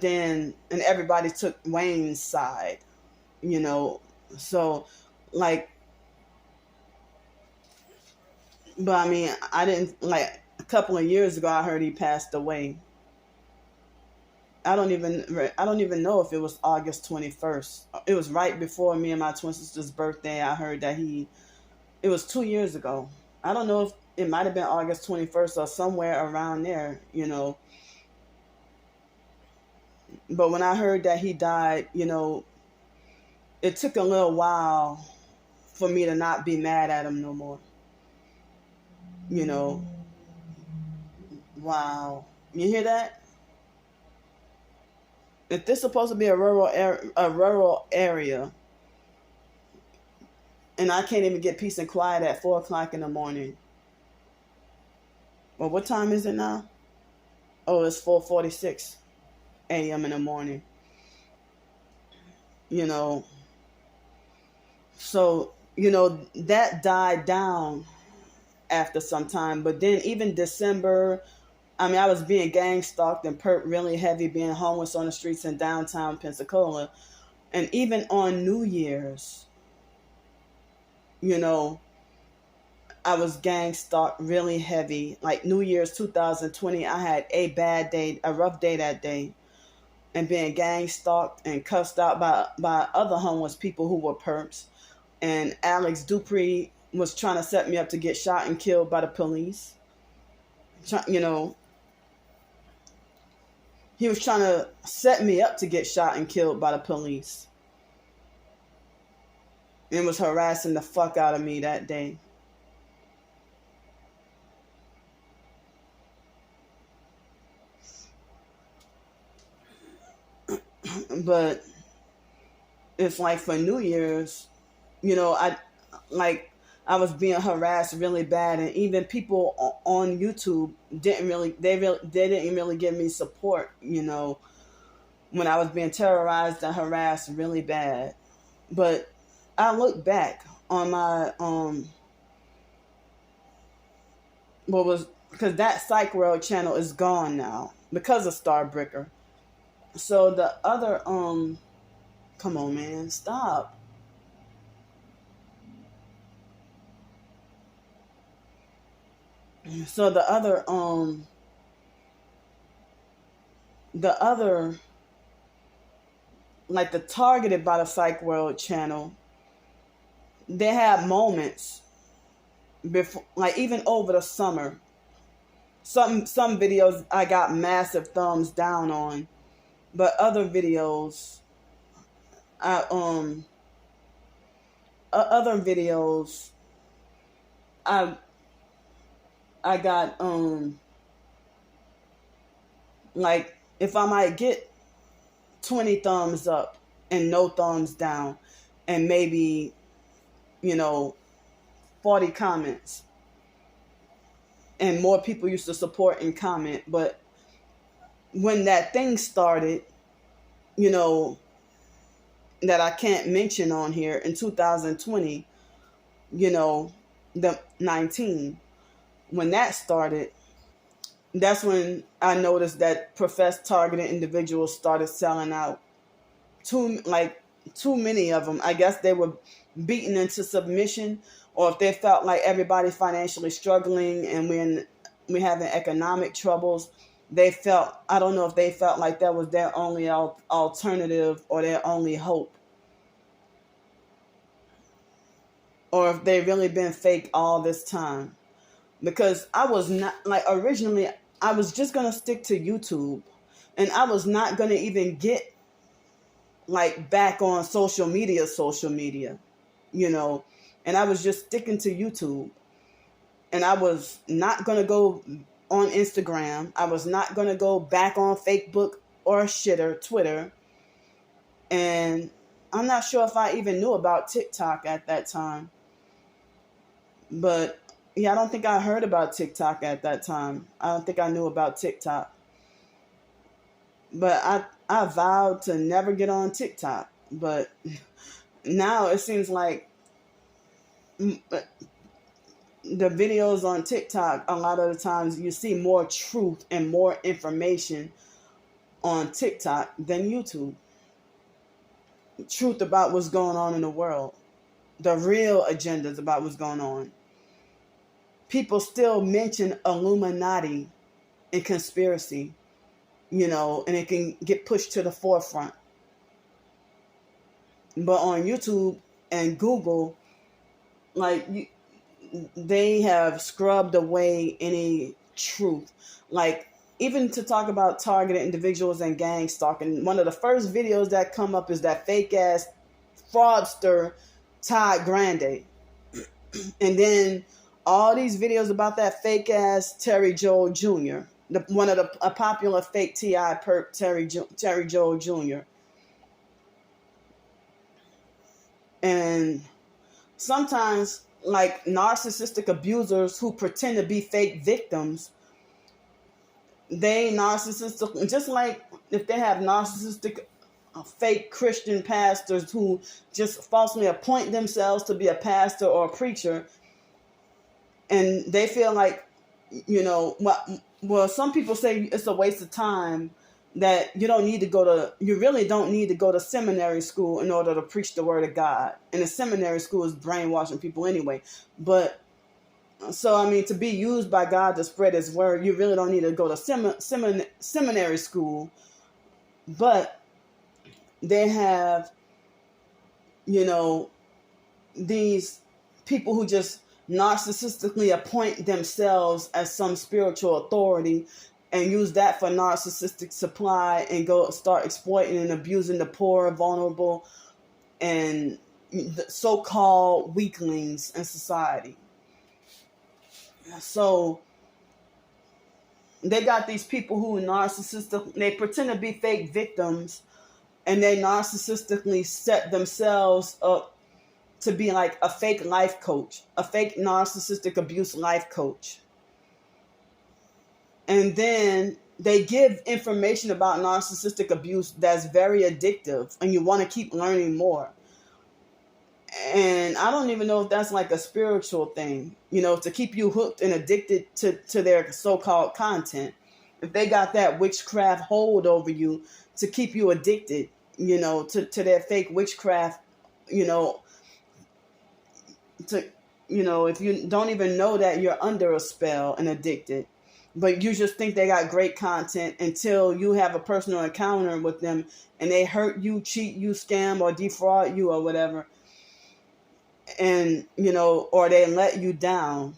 then, and everybody took Wayne's side, you know. So, like, but I mean, I didn't, like, a couple of years ago, I heard he passed away. I don't even know if it was August 21st. It was right before me and my twin sister's birthday. I heard that it was 2 years ago. I don't know if it might have been August 21st or somewhere around there, you know. But when I heard that he died, you know, it took a little while for me to not be mad at him no more. You know. Wow. You hear that? If this is supposed to be a rural area, and I can't even get peace and quiet at 4 o'clock in the morning. Well, what time is it now? Oh, it's 4:46 a.m. in the morning. You know, so, you know, that died down after some time. But then even December, I mean, I was being gang stalked and perked really heavy, being homeless on the streets in downtown Pensacola. And even on New Year's, you know, I was gang stalked really heavy. Like New Year's 2020, I had a bad day, a rough day that day. And being gang stalked and cussed out by other homeless people who were perps. And Alex Dupree was trying to set me up to get shot and killed by the police. You know, he was trying to set me up to get shot and killed by the police. And was harassing the fuck out of me that day. But it's like for New Year's, you know, I was being harassed really bad, and even people on YouTube didn't really give me support, you know, when I was being terrorized and harassed really bad. But I look back on my because that PsychWorld channel is gone now because of Starbreaker. So the other come on, man, stop. So the other like the targeted by the PsychWorld channel, they have moments before, like even over the summer. Some videos I got massive thumbs down on, but other videos I got like if I might get 20 thumbs up and no thumbs down and maybe, you know, 40 comments, and more people used to support and comment. But when that thing started, you know, that I can't mention on here in 2020, you know, the 19, when that started, that's when I noticed that professed targeted individuals started selling out to, like, too many of them. I guess they were beaten into submission, or if they felt like everybody's financially struggling and we're having economic troubles, they felt, I don't know if they felt like that was their only alternative or their only hope, or if they really been fake all this time. Because I was not, like, originally I was just gonna stick to YouTube, and I was not gonna even get like back on social media, you know, and I was just sticking to YouTube, and I was not gonna go on Instagram. I was not gonna go back on Facebook or Twitter, and I'm not sure if I even knew about TikTok at that time. But yeah, I don't think I heard about TikTok at that time. I don't think I knew about TikTok. But I vowed to never get on TikTok. But now it seems like the videos on TikTok, a lot of the times you see more truth and more information on TikTok than YouTube. Truth about what's going on in the world. The real agendas about what's going on. People still mention Illuminati and conspiracy, you know, and it can get pushed to the forefront. But on YouTube and Google, like, they have scrubbed away any truth. Like, even to talk about targeted individuals and gang stalking, one of the first videos that come up is that fake ass fraudster Todd Grande. And then all these videos about that fake ass Terry Joel Jr., a popular fake T.I. perp, Terry Joel Jr. And sometimes, like, narcissistic abusers who pretend to be fake victims, they narcissistic, just like if they have narcissistic fake Christian pastors who just falsely appoint themselves to be a pastor or a preacher, and they feel like, you know, well, some people say it's a waste of time, that you really don't need to go to seminary school in order to preach the word of God. And the seminary school is brainwashing people anyway. But so, I mean, to be used by God to spread his word, you really don't need to go to seminary school. But they have, you know, these people who just narcissistically appoint themselves as some spiritual authority and use that for narcissistic supply and go start exploiting and abusing the poor, vulnerable, and the so-called weaklings in society. So they got these people who are narcissistic, they pretend to be fake victims, and they narcissistically set themselves up to be like a fake life coach, a fake narcissistic abuse life coach. And then they give information about narcissistic abuse that's very addictive, and you want to keep learning more. And I don't even know if that's like a spiritual thing, you know, to keep you hooked and addicted to their so-called content. If they got that witchcraft hold over you to keep you addicted, you know, to their fake witchcraft, you know, if you don't even know that you're under a spell and addicted, but you just think they got great content until you have a personal encounter with them and they hurt you, cheat you, scam, or defraud you or whatever. And, you know, or they let you down.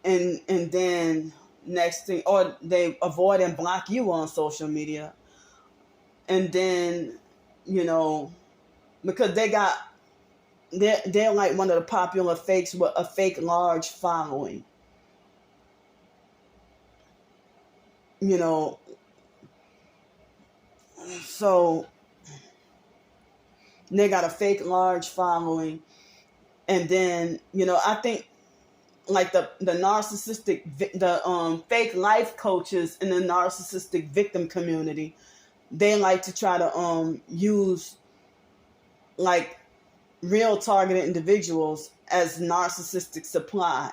And then next thing, or they avoid and block you on social media. And then, you know, because they're like one of the popular fakes with a fake large following. You know, so they got a fake large following. And then, you know, I think like the narcissistic, the fake life coaches in the narcissistic victim community, they like to try to use like real targeted individuals as narcissistic supply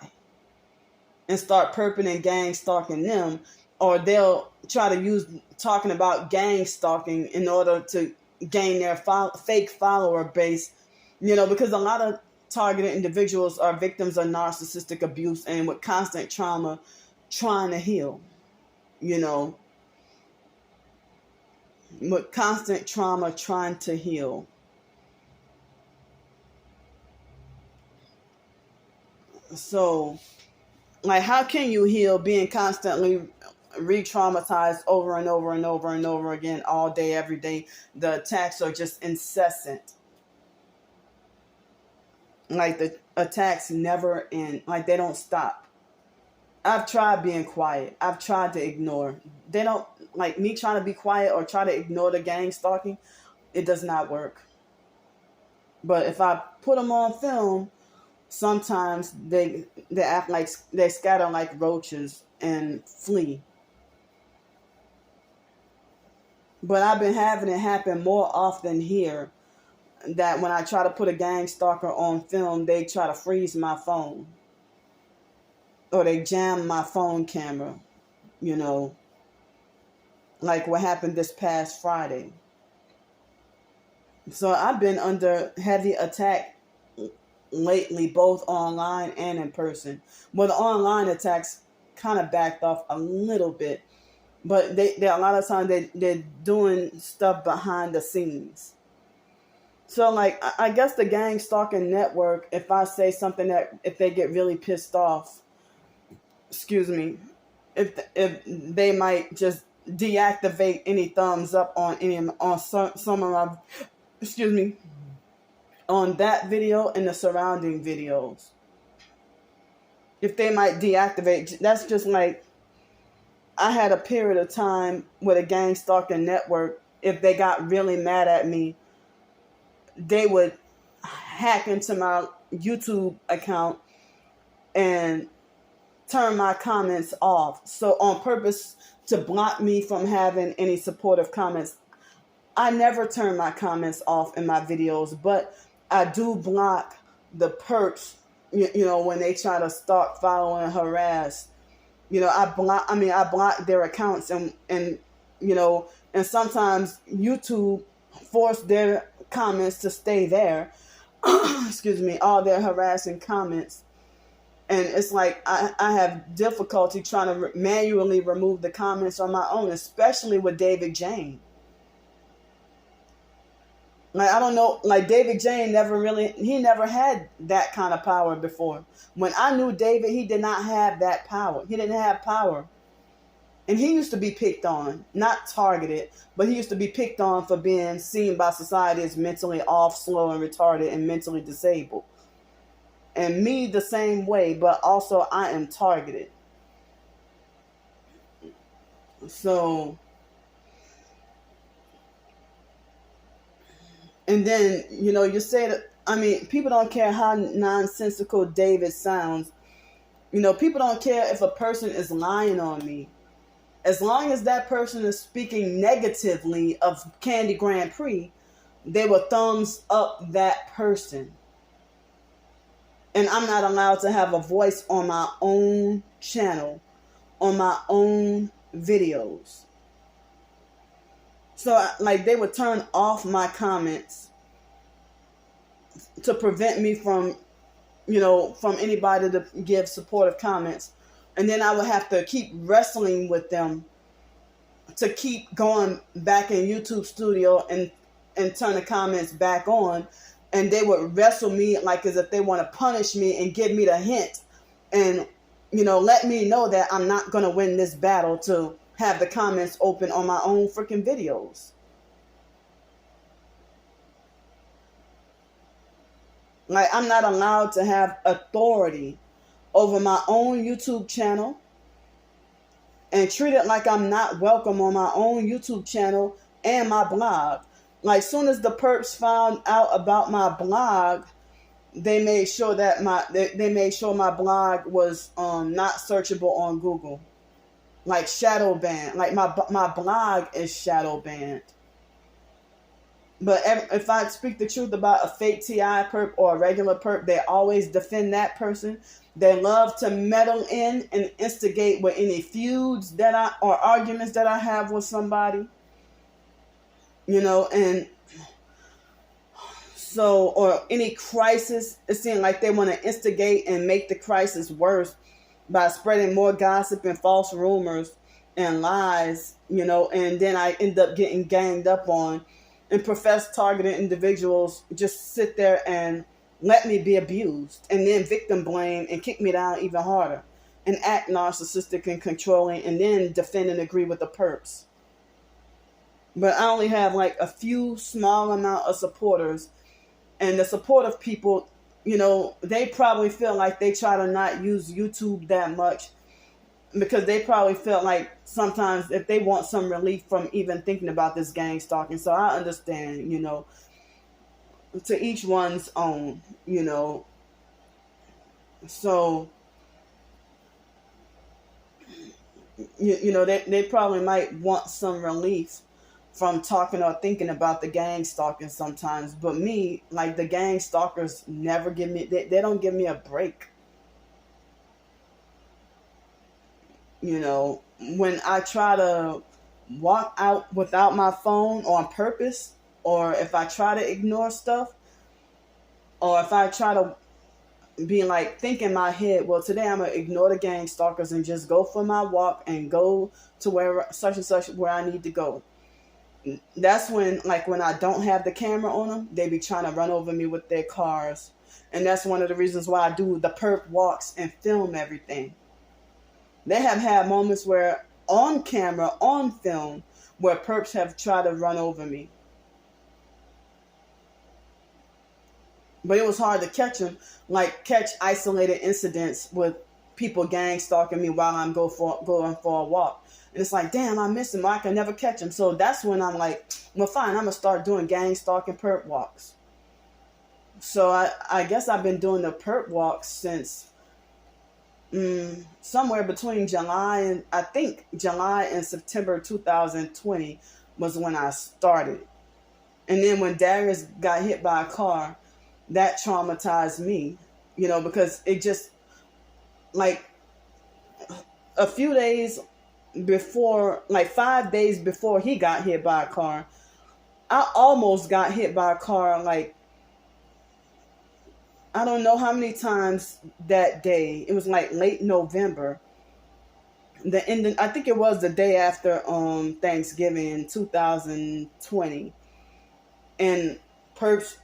and start perping and gang stalking them. Or they'll try to use talking about gang stalking in order to gain their fake follower base, because a lot of targeted individuals are victims of narcissistic abuse and with constant trauma trying to heal, with constant trauma trying to heal. So, like, how can you heal being constantly re-traumatized over and over and over and over again all day, every day? The attacks are just incessant. Like, the attacks never end. Like, they don't stop. I've tried being quiet. I've tried to ignore. They don't, like, me trying to be quiet or try to ignore the gang stalking, it does not work. But if I put them on film, sometimes they act like they scatter like roaches and flee. But I've been having it happen more often here, that when I try to put a gang stalker on film, they try to freeze my phone. Or they jam my phone camera, like what happened this past Friday. So I've been under heavy attack lately, both online and in person. Well, the online attacks kind of backed off a little bit, but they a lot of times they're doing stuff behind the scenes. So, like, I guess the gang stalking network, if I say something that, if they get really pissed off, if they might just deactivate any thumbs up on some of my, on that video and the surrounding videos. If they might deactivate, that's just like, I had a period of time with a gang stalking network. If they got really mad at me, they would hack into my YouTube account and turn my comments off. So on purpose, to block me from having any supportive comments. I never turn my comments off in my videos, but I do block the perps, when they try to stalk, follow, and harass. I block their accounts, and sometimes YouTube force their comments to stay there. All their harassing comments. And it's like I have difficulty trying to manually remove the comments on my own, especially with David Jane. Like, I don't know, like, David Jane he never had that kind of power before. When I knew David, he did not have that power. He didn't have power. And he used to be picked on, not targeted, but he used to be picked on for being seen by society as mentally off, slow, and retarded, and mentally disabled. And me the same way, but also I am targeted. So, and then, you say that, people don't care how nonsensical David sounds. People don't care if a person is lying on me. As long as that person is speaking negatively of Candy Grand Prix, they will thumbs up that person. And I'm not allowed to have a voice on my own channel, on my own videos. So, like, they would turn off my comments to prevent me from, from anybody to give supportive comments. And then I would have to keep wrestling with them to keep going back in YouTube studio and turn the comments back on. And they would wrestle me like as if they want to punish me and give me the hint and, let me know that I'm not going to win this battle to have the comments open on my own freaking videos. Like, I'm not allowed to have authority over my own YouTube channel and treat it like I'm not welcome on my own YouTube channel and my blog. Like, soon as the perps found out about my blog, they made sure that my blog was not searchable on Google. Like, shadow banned. Like, my blog is shadow banned. But if I speak the truth about a fake TI perp or a regular perp, they always defend that person. They love to meddle in and instigate with any feuds or arguments that I have with somebody. And So, or any crisis, it seems like they want to instigate and make the crisis worse by spreading more gossip and false rumors and lies, and then I end up getting ganged up on, and professed targeted individuals just sit there and let me be abused and then victim blame and kick me down even harder and act narcissistic and controlling and then defend and agree with the perps. But I only have like a few small amount of supporters, and the supportive people, they probably feel like they try to not use YouTube that much because they probably feel like sometimes if they want some relief from even thinking about this gang stalking. So I understand, to each one's own, So, they probably might want some relief from talking or thinking about the gang stalking sometimes. But me, like the gang stalkers never give me, they don't give me a break. When I try to walk out without my phone on purpose, or if I try to ignore stuff, or if I try to be like, think in my head, well, today I'm going to ignore the gang stalkers and just go for my walk and go to where such and such where I need to go. That's when I don't have the camera on them, they be trying to run over me with their cars. And that's one of the reasons why I do the perp walks and film everything. They have had moments where on camera, on film, where perps have tried to run over me. But it was hard to catch them, catch isolated incidents with people gang stalking me while I'm going for a walk. And it's like, damn, I miss him. I can never catch him. So that's when I'm like, well, fine, I'm going to start doing gang stalking perp walks. So I guess I've been doing the perp walks since somewhere between July and September 2020 was when I started. And then when Darius got hit by a car, that traumatized me, because it just, a few days before, 5 days before he got hit by a car, I almost got hit by a car, I don't know how many times that day. It was late November. I think it was the day after Thanksgiving 2020. And perps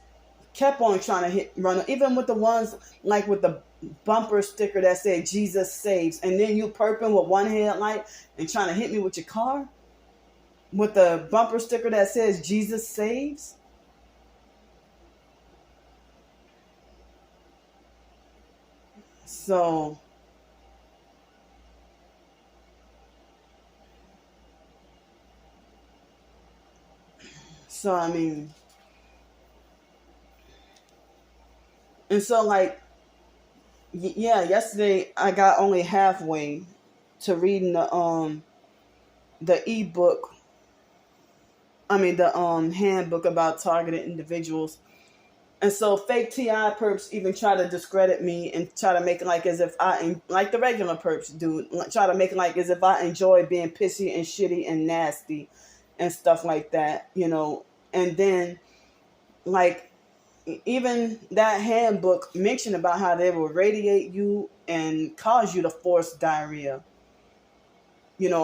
kept on trying to run, even with the ones with the bumper sticker that said Jesus saves, and then you perping with one headlight and trying to hit me with your car with the bumper sticker that says Jesus saves. So I mean, and so yesterday I got only halfway to reading the ebook. The handbook about targeted individuals. And so fake TI perps even try to discredit me and try to make it as if like the regular perps do, try to make it as if I enjoy being pissy and shitty and nasty and stuff like that, And then even that handbook mentioned about how they will radiate you and cause you to force diarrhea,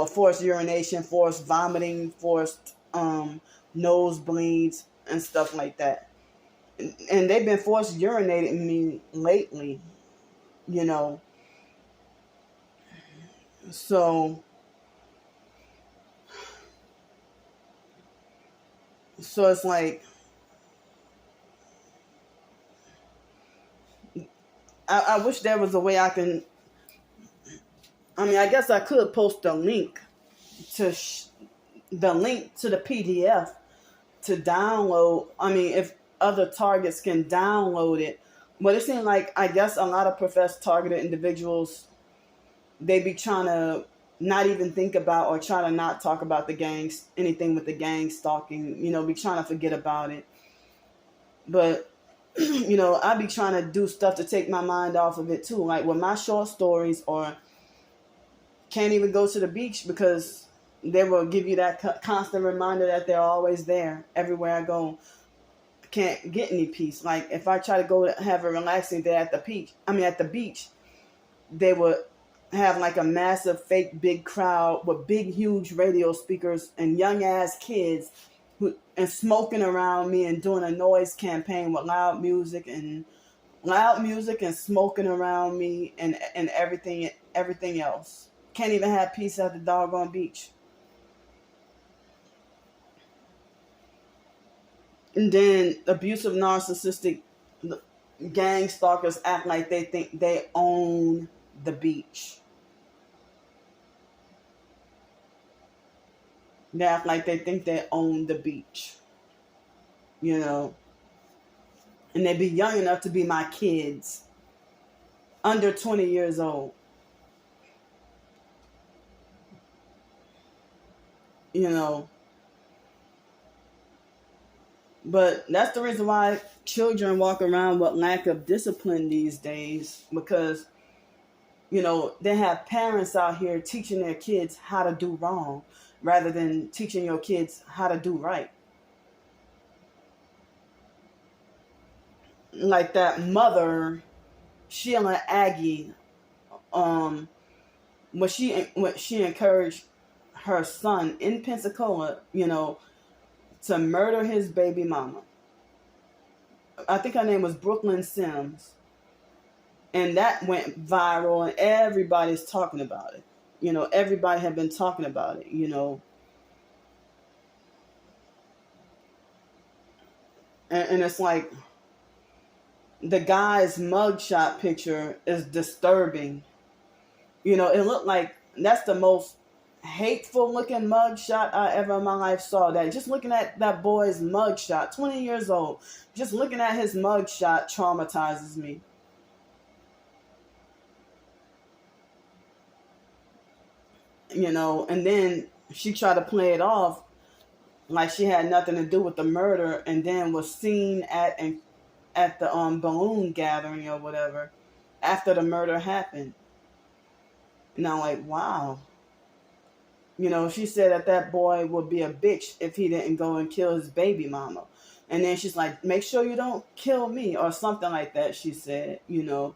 forced urination, forced vomiting, forced nosebleeds and stuff like that. And they've been forced urinating me lately, So it's I wish there was a way I can. I guess I could post a link to the PDF to download. If other targets can download it, but it seems I guess a lot of professed targeted individuals, they be trying to not even think about or try to not talk about the gangs, anything with the gang stalking, be trying to forget about it. But I be trying to do stuff to take my mind off of it too, with my short stories, or can't even go to the beach because they will give you that constant reminder that they're always there everywhere I go. can't get any peace. Like if I try to go have a relaxing day at the beach, they would have like a massive fake big crowd with big huge radio speakers and young ass kids and smoking around me and doing a noise campaign with loud music and smoking around me and everything else. Can't even have peace at the doggone beach. And then abusive narcissistic gang stalkers act like they think they own the beach. They act like they think they own the beach. You know. And they be young enough to be my kids. Under 20 years old. You know. But that's the reason why children walk around with lack of discipline these days. Because, you know, they have parents out here teaching their kids how to do wrong rather than teaching your kids how to do right. Like that mother, Sheila Aggie, when she encouraged her son in Pensacola, you know, to murder his baby mama. I think her name was Brooklyn Sims. And that went viral and everybody's talking about it. You know, everybody had been talking about it, you know. And it's like the guy's mugshot picture is disturbing. You know, it looked like that's the most hateful looking mugshot I ever in my life saw. That just looking at that boy's mugshot, 20 years old, just looking at his mugshot traumatizes me. You know, and then she tried to play it off like she had nothing to do with the murder, and then was seen at the balloon gathering or whatever after the murder happened. And I'm like, wow. You know, she said that boy would be a bitch if he didn't go and kill his baby mama. And then she's like, make sure you don't kill me or something like that, she said, you know.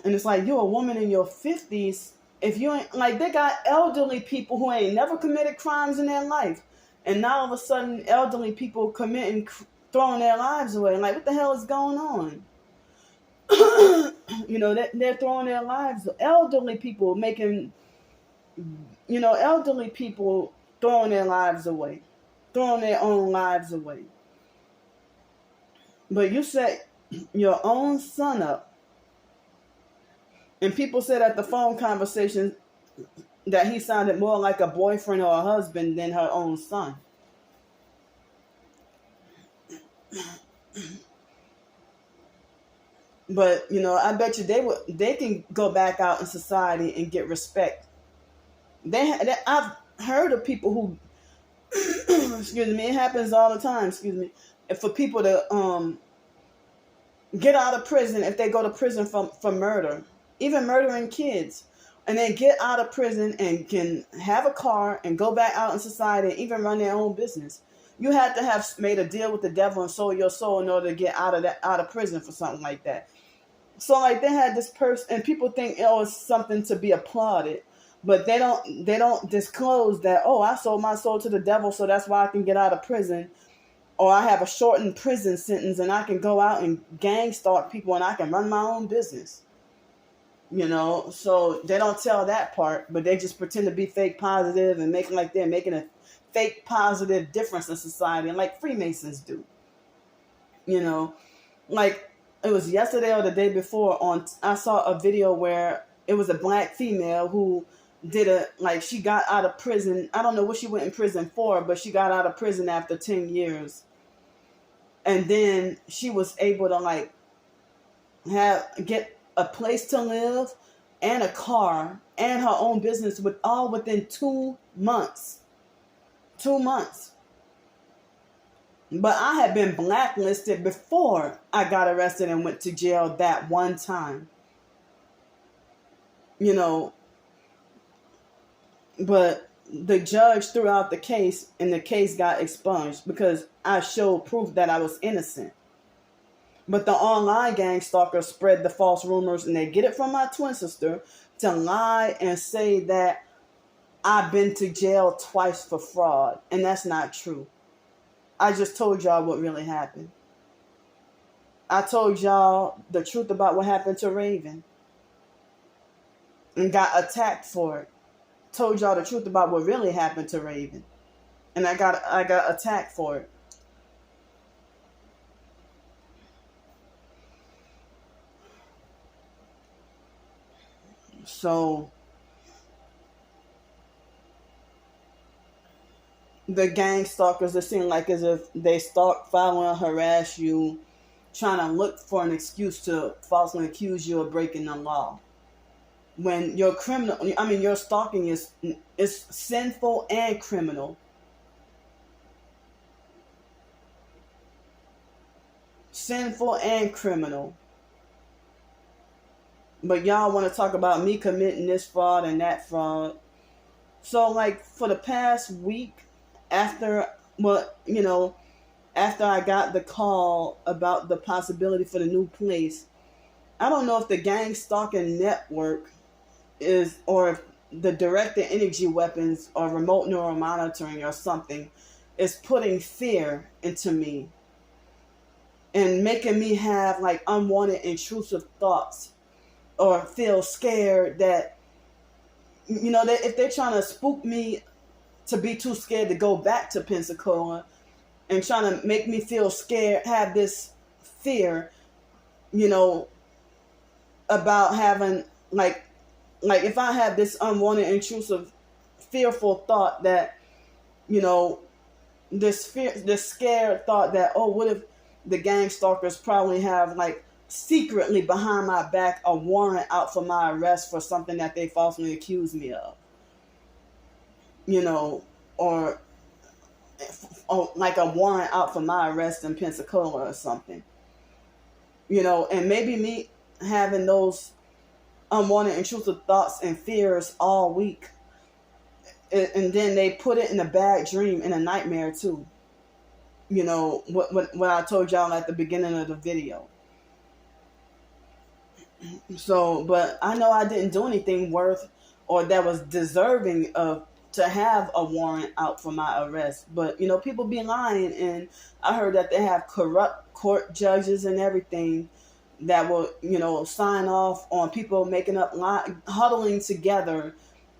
And it's like, you're a woman in your 50s. If you ain't, like, they got elderly people who ain't never committed crimes in their life. And now all of a sudden, elderly people throwing their lives away. Like, what the hell is going on? You know, they're throwing their lives. Elderly people throwing their lives away. Throwing their own lives away. But you set your own son up. And people said at the phone conversation that he sounded more like a boyfriend or a husband than her own son. But, you know, I bet you they can go back out in society and get respect. I've heard of people who, excuse me, it happens all the time, excuse me, for people to get out of prison if they go to prison for murder, even murdering kids, and then get out of prison and can have a car and go back out in society and even run their own business. You had to have made a deal with the devil and sold your soul in order to get out of prison for something like that. So like they had this person, and people think it was something to be applauded, but they don't disclose that, oh, I sold my soul to the devil, so that's why I can get out of prison, or I have a shortened prison sentence and I can go out and gang stalk people and I can run my own business. You know, so they don't tell that part, but they just pretend to be fake positive and making like they're making a fake positive difference in society, and like Freemasons do. You know, like it was yesterday or the day before I saw a video where it was a black female who she got out of prison. I don't know what she went in prison for, but she got out of prison after 10 years. And then she was able to get a place to live and a car and her own business within 2 months. 2 months. But I had been blacklisted before I got arrested and went to jail that one time. You know, but the judge threw out the case and the case got expunged because I showed proof that I was innocent. But the online gang stalkers spread the false rumors, and they get it from my twin sister to lie and say that I've been to jail twice for fraud. And that's not true. I just told y'all what really happened. I told y'all the truth about what happened to Raven and got attacked for it. Told y'all the truth about what really happened to Raven, and I got attacked for it. So the gang stalkers, it seem like as if they stalk, follow, and harass you, trying to look for an excuse to falsely accuse you of breaking the law. When your your stalking is sinful and criminal. Sinful and criminal. But y'all want to talk about me committing this fraud and that fraud. So like for the past week, after I got the call about the possibility for the new place, I don't know if the gang stalking network is, or if the directed energy weapons or remote neural monitoring or something is putting fear into me and making me have like unwanted intrusive thoughts or feel scared that, that if they're trying to spook me to be too scared to go back to Pensacola and trying to make me feel scared, have this fear, about having like if I have this unwanted, intrusive, fearful thought that, this scared thought that, oh, what if the gang stalkers probably have like secretly behind my back a warrant out for my arrest for something that they falsely accused me of, or like a warrant out for my arrest in Pensacola or something, and maybe me having those unwanted, intrusive thoughts and fears all week, and then they put it in a bad dream, in a nightmare too. What I told y'all at the beginning of the video. So, but I know I didn't do anything worth or that was deserving of to have a warrant out for my arrest. But people be lying, and I heard that they have corrupt court judges and everything that will, sign off on people making up huddling together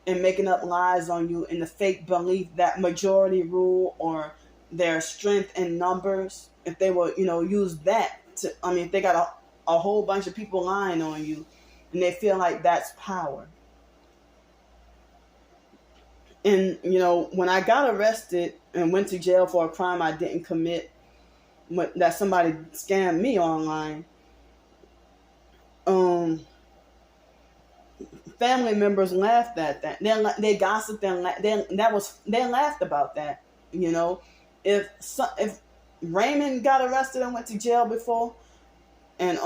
and making up lies on you in the fake belief that majority rule or their strength in numbers. If they will, use that to, if they got a whole bunch of people lying on you and they feel like that's power. And, when I got arrested and went to jail for a crime I didn't commit, that somebody scammed me online, family members laughed at that. They gossiped and they laughed about that. If Raymond got arrested and went to jail before, and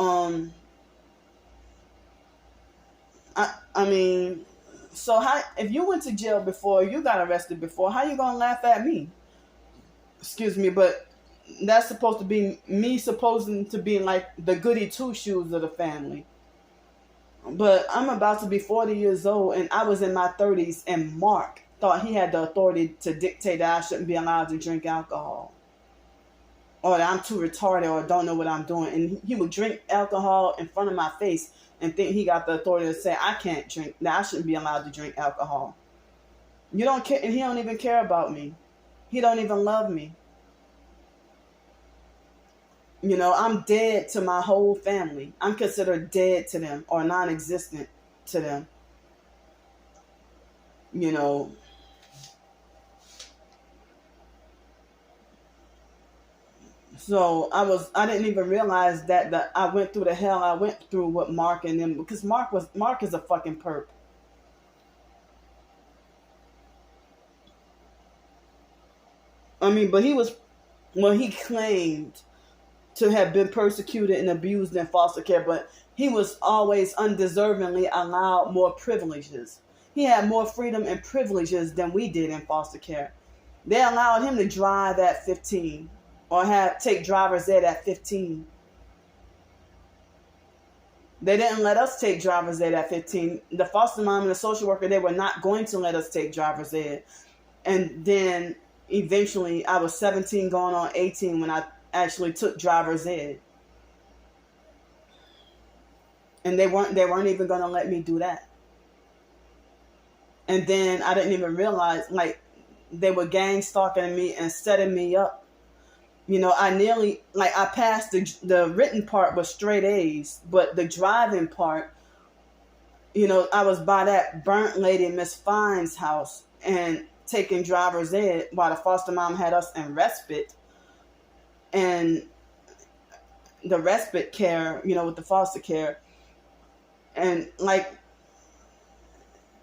so how, if you went to jail before, you got arrested before, how you gonna laugh at me? Excuse me, but that's supposed to be me, supposing to be like the goody two shoes of the family. But I'm about to be 40 years old, and I was in my 30s, and Mark thought he had the authority to dictate that I shouldn't be allowed to drink alcohol, or that I'm too retarded or don't know what I'm doing. And he would drink alcohol in front of my face and think he got the authority to say I can't drink, that I shouldn't be allowed to drink alcohol. You don't care, and he don't even care about me. He don't even love me. I'm dead to my whole family. I'm considered dead to them or non-existent to them. So I didn't even realize that I went through the hell I went through with Mark and them, because Mark is a fucking perp. But he claimed to have been persecuted and abused in foster care, but he was always undeservingly allowed more privileges. he had more freedom and privileges than we did in foster care. They allowed him to drive at 15 or take driver's ed at 15. They didn't let us take driver's ed at 15. The foster mom and the social worker, they were not going to let us take driver's ed. And then eventually I was 17 going on 18 when I actually took driver's ed. And they weren't even going to let me do that. And then I didn't even realize, like, they were gang stalking me and setting me up. You know, I passed the written part with straight A's, but the driving part, you know, I was by that burnt lady, Miss Fine's house, and taking driver's ed while the foster mom had us in respite. And the respite care, you know, with the foster care. And like,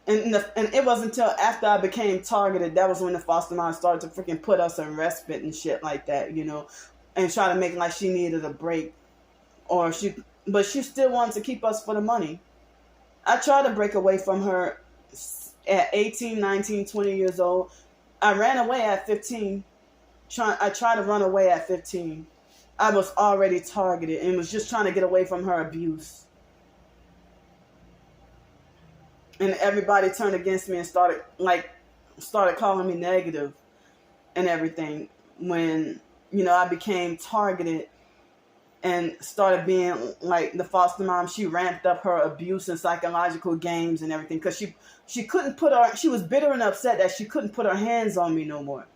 and it wasn't until after I became targeted, that was when the foster mom started to freaking put us in respite and shit like that, you know, and try to make like she needed a break, but she still wanted to keep us for the money. I tried to break away from her at 18, 19, 20 years old. I ran away at 15. I tried to run away at 15. I was already targeted and was just trying to get away from her abuse. And everybody turned against me and started calling me negative and everything. When, you know, I became targeted and started being like the foster mom, she ramped up her abuse and psychological games and everything. Because she was bitter and upset that she couldn't put her hands on me no more.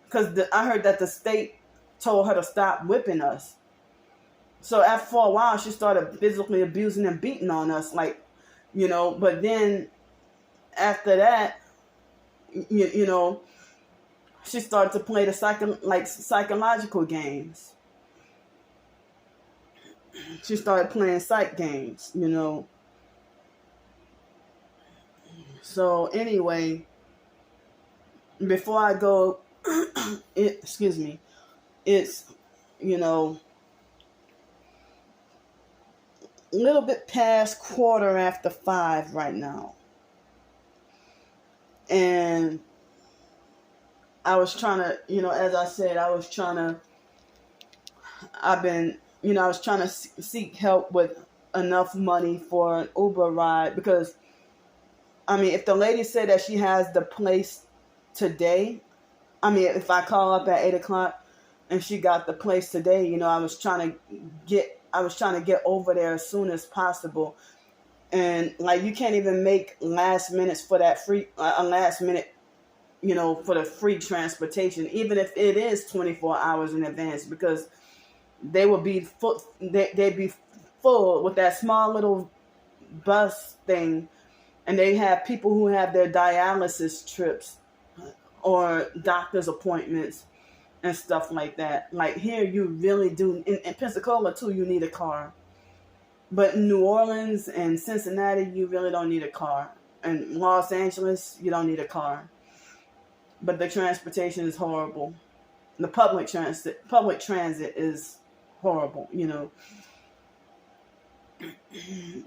Because I heard that the state told her to stop whipping us. So for a while, she started physically abusing and beating on us, like, you know, but then after that, you know, she started to play the psychological games. She started playing psych games, you know. So anyway, before I go, it's, you know, a little bit past 5:15 right now. And I was trying to, you know, as I said, I was trying to seek help with enough money for an Uber ride. Because, I mean, if the lady said that she has the place today, I mean, if I call up at 8 o'clock and she got the place today, you know, I was trying to get over there as soon as possible. And like, you can't even make last minutes for that free, last minute, you know, for the free transportation, even if it is 24 hours in advance, because they would be full, they'd be full with that small little bus thing. And they have people who have their dialysis trips or doctor's appointments and stuff like that. Like here, you really do. In Pensacola, too, you need a car. But in New Orleans and Cincinnati, you really don't need a car. And Los Angeles, you don't need a car. But the transportation is horrible. The public transit is horrible, you know.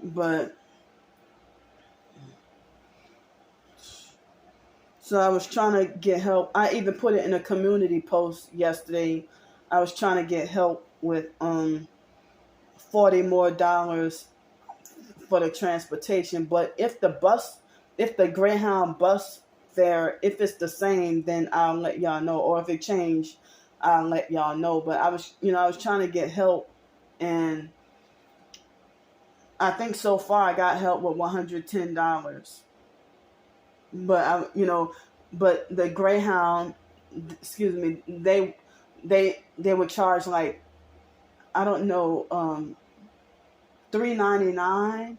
But so I was trying to get help. I even put it in a community post yesterday. I was trying to get help with $40 more for the transportation. But if the Greyhound bus fare, if it's the same, then I'll let y'all know. Or if it changed, I'll let y'all know. But I was trying to get help, and I think so far I got help with $110. But but the Greyhound, they would charge like, I don't know, $3.99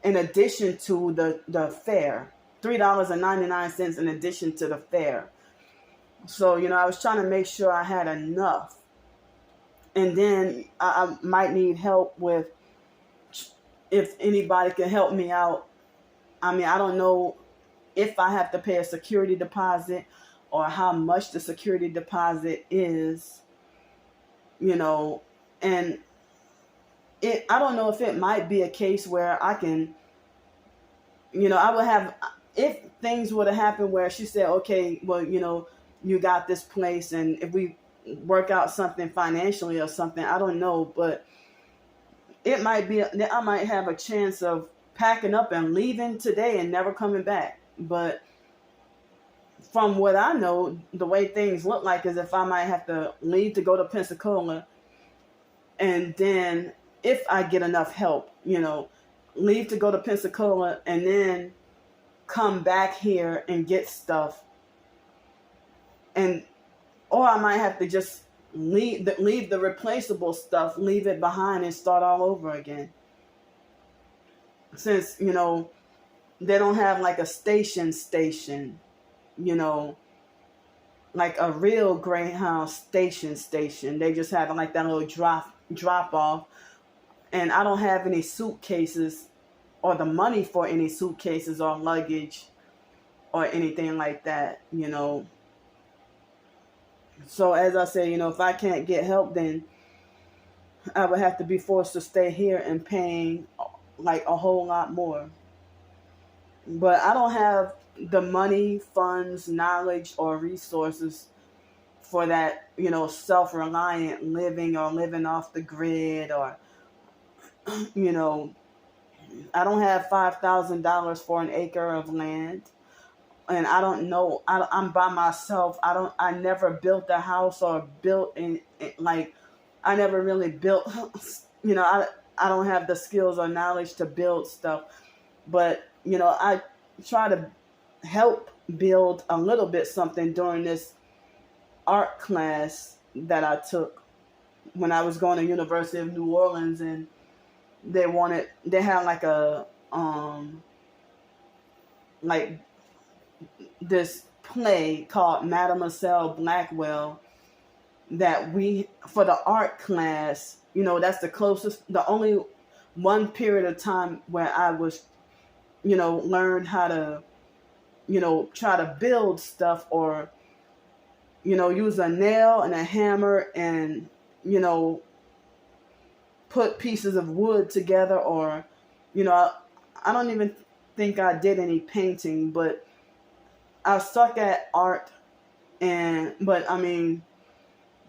in addition to the fare. $3.99 in addition to the fare. So, you know, I was trying to make sure I had enough. And then I might need help with, if anybody can help me out. I mean, I don't know if I have to pay a security deposit or how much the security deposit is, you know, and I don't know if it might be a case where I can I would have, if things would have happened where she said, okay, well, you got this place, and if we work out something financially or something, I don't know, but it might be that I might have a chance of packing up and leaving today and never coming back. But from what I know, the way things look like is if I might have to leave to go to Pensacola, and then if I get enough help, leave to go to Pensacola and then come back here and get stuff, and or I might have to just leave the replaceable stuff, leave it behind and start all over again. Since, they don't have like a station, like a real Greyhound station. They just have like that little drop off. And I don't have any suitcases or the money for any suitcases or luggage or anything like that, So as I say, if I can't get help, then I would have to be forced to stay here and paying like a whole lot more. But I don't have the money, funds, knowledge, or resources for that, self-reliant living or living off the grid, or, I don't have $5,000 for an acre of land. And I don't know, I'm by myself. I never built a house or built I never really built, I don't have the skills or knowledge to build stuff. But, I try to help build a little bit something during this art class that I took when I was going to University of New Orleans, and they had like a, like this play called Mademoiselle Blackwell that for the art class, that's the only one period of time where I was, learned how to, try to build stuff, or, use a nail and a hammer and, put pieces of wood together, or, I don't even think I did any painting, but I suck at art, but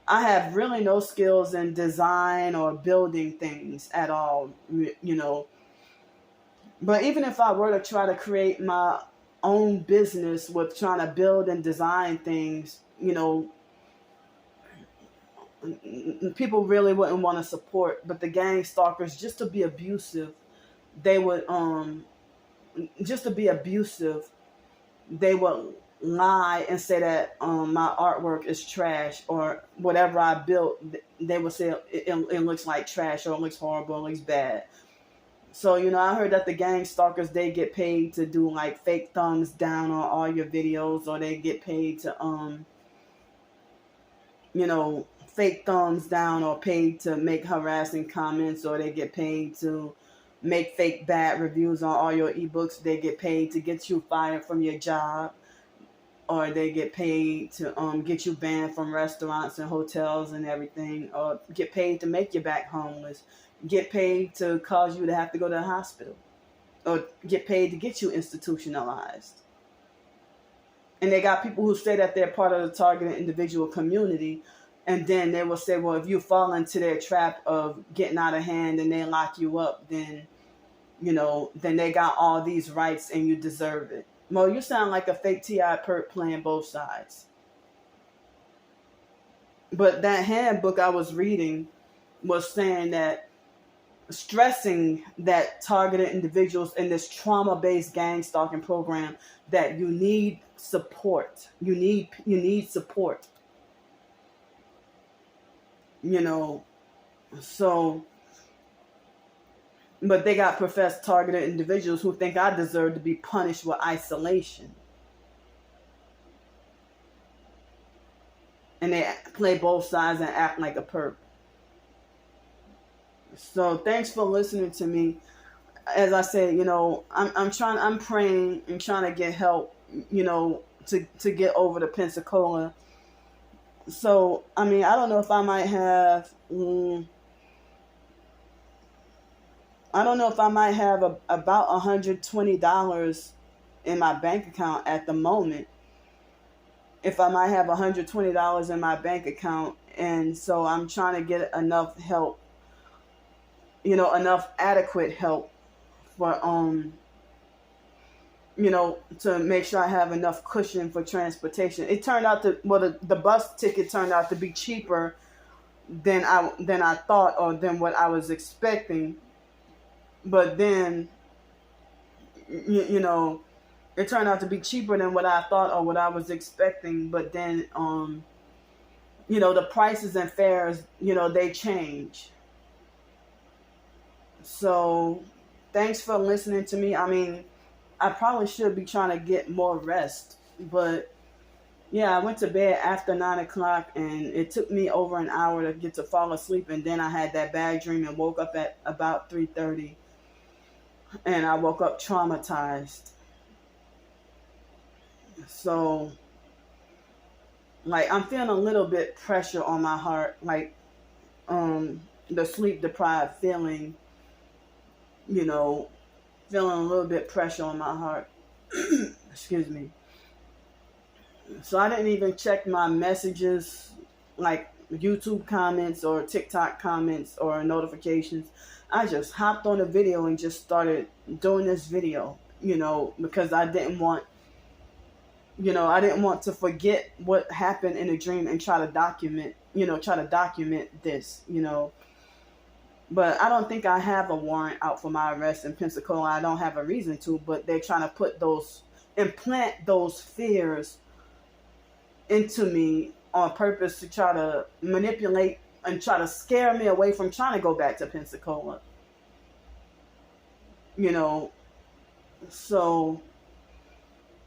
I have really no skills in design or building things at all, But even if I were to try to create my own business with trying to build and design things, people really wouldn't want to support. But the gang stalkers, just to be abusive, they would lie and say that my artwork is trash, or whatever I built, they would say it looks like trash, or it looks horrible, it looks bad. So, I heard that the gang stalkers, they get paid to do like fake thumbs down on all your videos, or they get paid to, fake thumbs down, or paid to make harassing comments, or they get paid to make fake bad reviews on all your ebooks. They get paid to get you fired from your job, or they get paid to get you banned from restaurants and hotels and everything, or get paid to make you back homeless, get paid to cause you to have to go to the hospital, or get paid to get you institutionalized. And they got people who say that they're part of the targeted individual community, and then they will say, well, if you fall into their trap of getting out of hand and they lock you up, then, then they got all these rights and you deserve it. Well, you sound like a fake T.I. perp playing both sides. But that handbook I was reading was saying that, stressing that targeted individuals in this trauma-based gang stalking program, that you need support. You need support. So, but they got professed targeted individuals who think I deserve to be punished with isolation. And they play both sides and act like a perp. So thanks for listening to me. As I said, I'm praying and trying to get help, to get over to Pensacola. So, I don't know if I might have I don't know if I might have about $120 in my bank account at the moment. If I might have $120 in my bank account, and so I'm trying to get enough help, enough adequate help for to make sure I have enough cushion for transportation. It turned out the bus ticket turned out to be cheaper than I thought, or than what I was expecting. But then, it turned out to be cheaper than what I thought or what I was expecting. But then, the prices and fares, they change. So, thanks for listening to me. I mean, I probably should be trying to get more rest, but yeah, I went to bed after 9 o'clock, and it took me over an hour to get to fall asleep, and then I had that bad dream and woke up at about 3:30, and I woke up traumatized. So, like, I'm feeling a little bit pressure on my heart, like, the sleep deprived feeling, feeling a little bit pressure on my heart. Excuse me. So I didn't even check my messages, like YouTube comments or TikTok comments or notifications. I just hopped on a video and just started doing this video, because I didn't want to forget what happened in a dream and try to document this. But I don't think I have a warrant out for my arrest in Pensacola. I don't have a reason to, but they're trying to implant those fears into me on purpose to try to manipulate and try to scare me away from trying to go back to Pensacola. So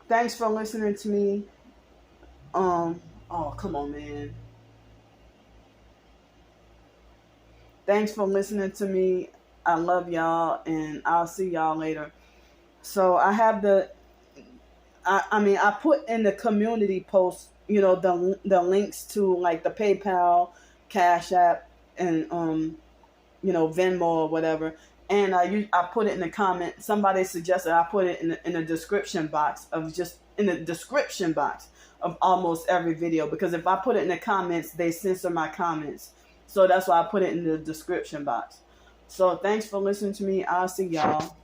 thanks for listening to me. Oh, come on, man. Thanks for listening to me. I love y'all, and I'll see y'all later. So I have I put in the community post, the links to, like, the PayPal, Cash App, and Venmo or whatever. And I put it in the comment. Somebody suggested I put it in the description box of almost every video, because if I put it in the comments, they censor my comments. So that's why I put it in the description box. So thanks for listening to me. I'll see y'all.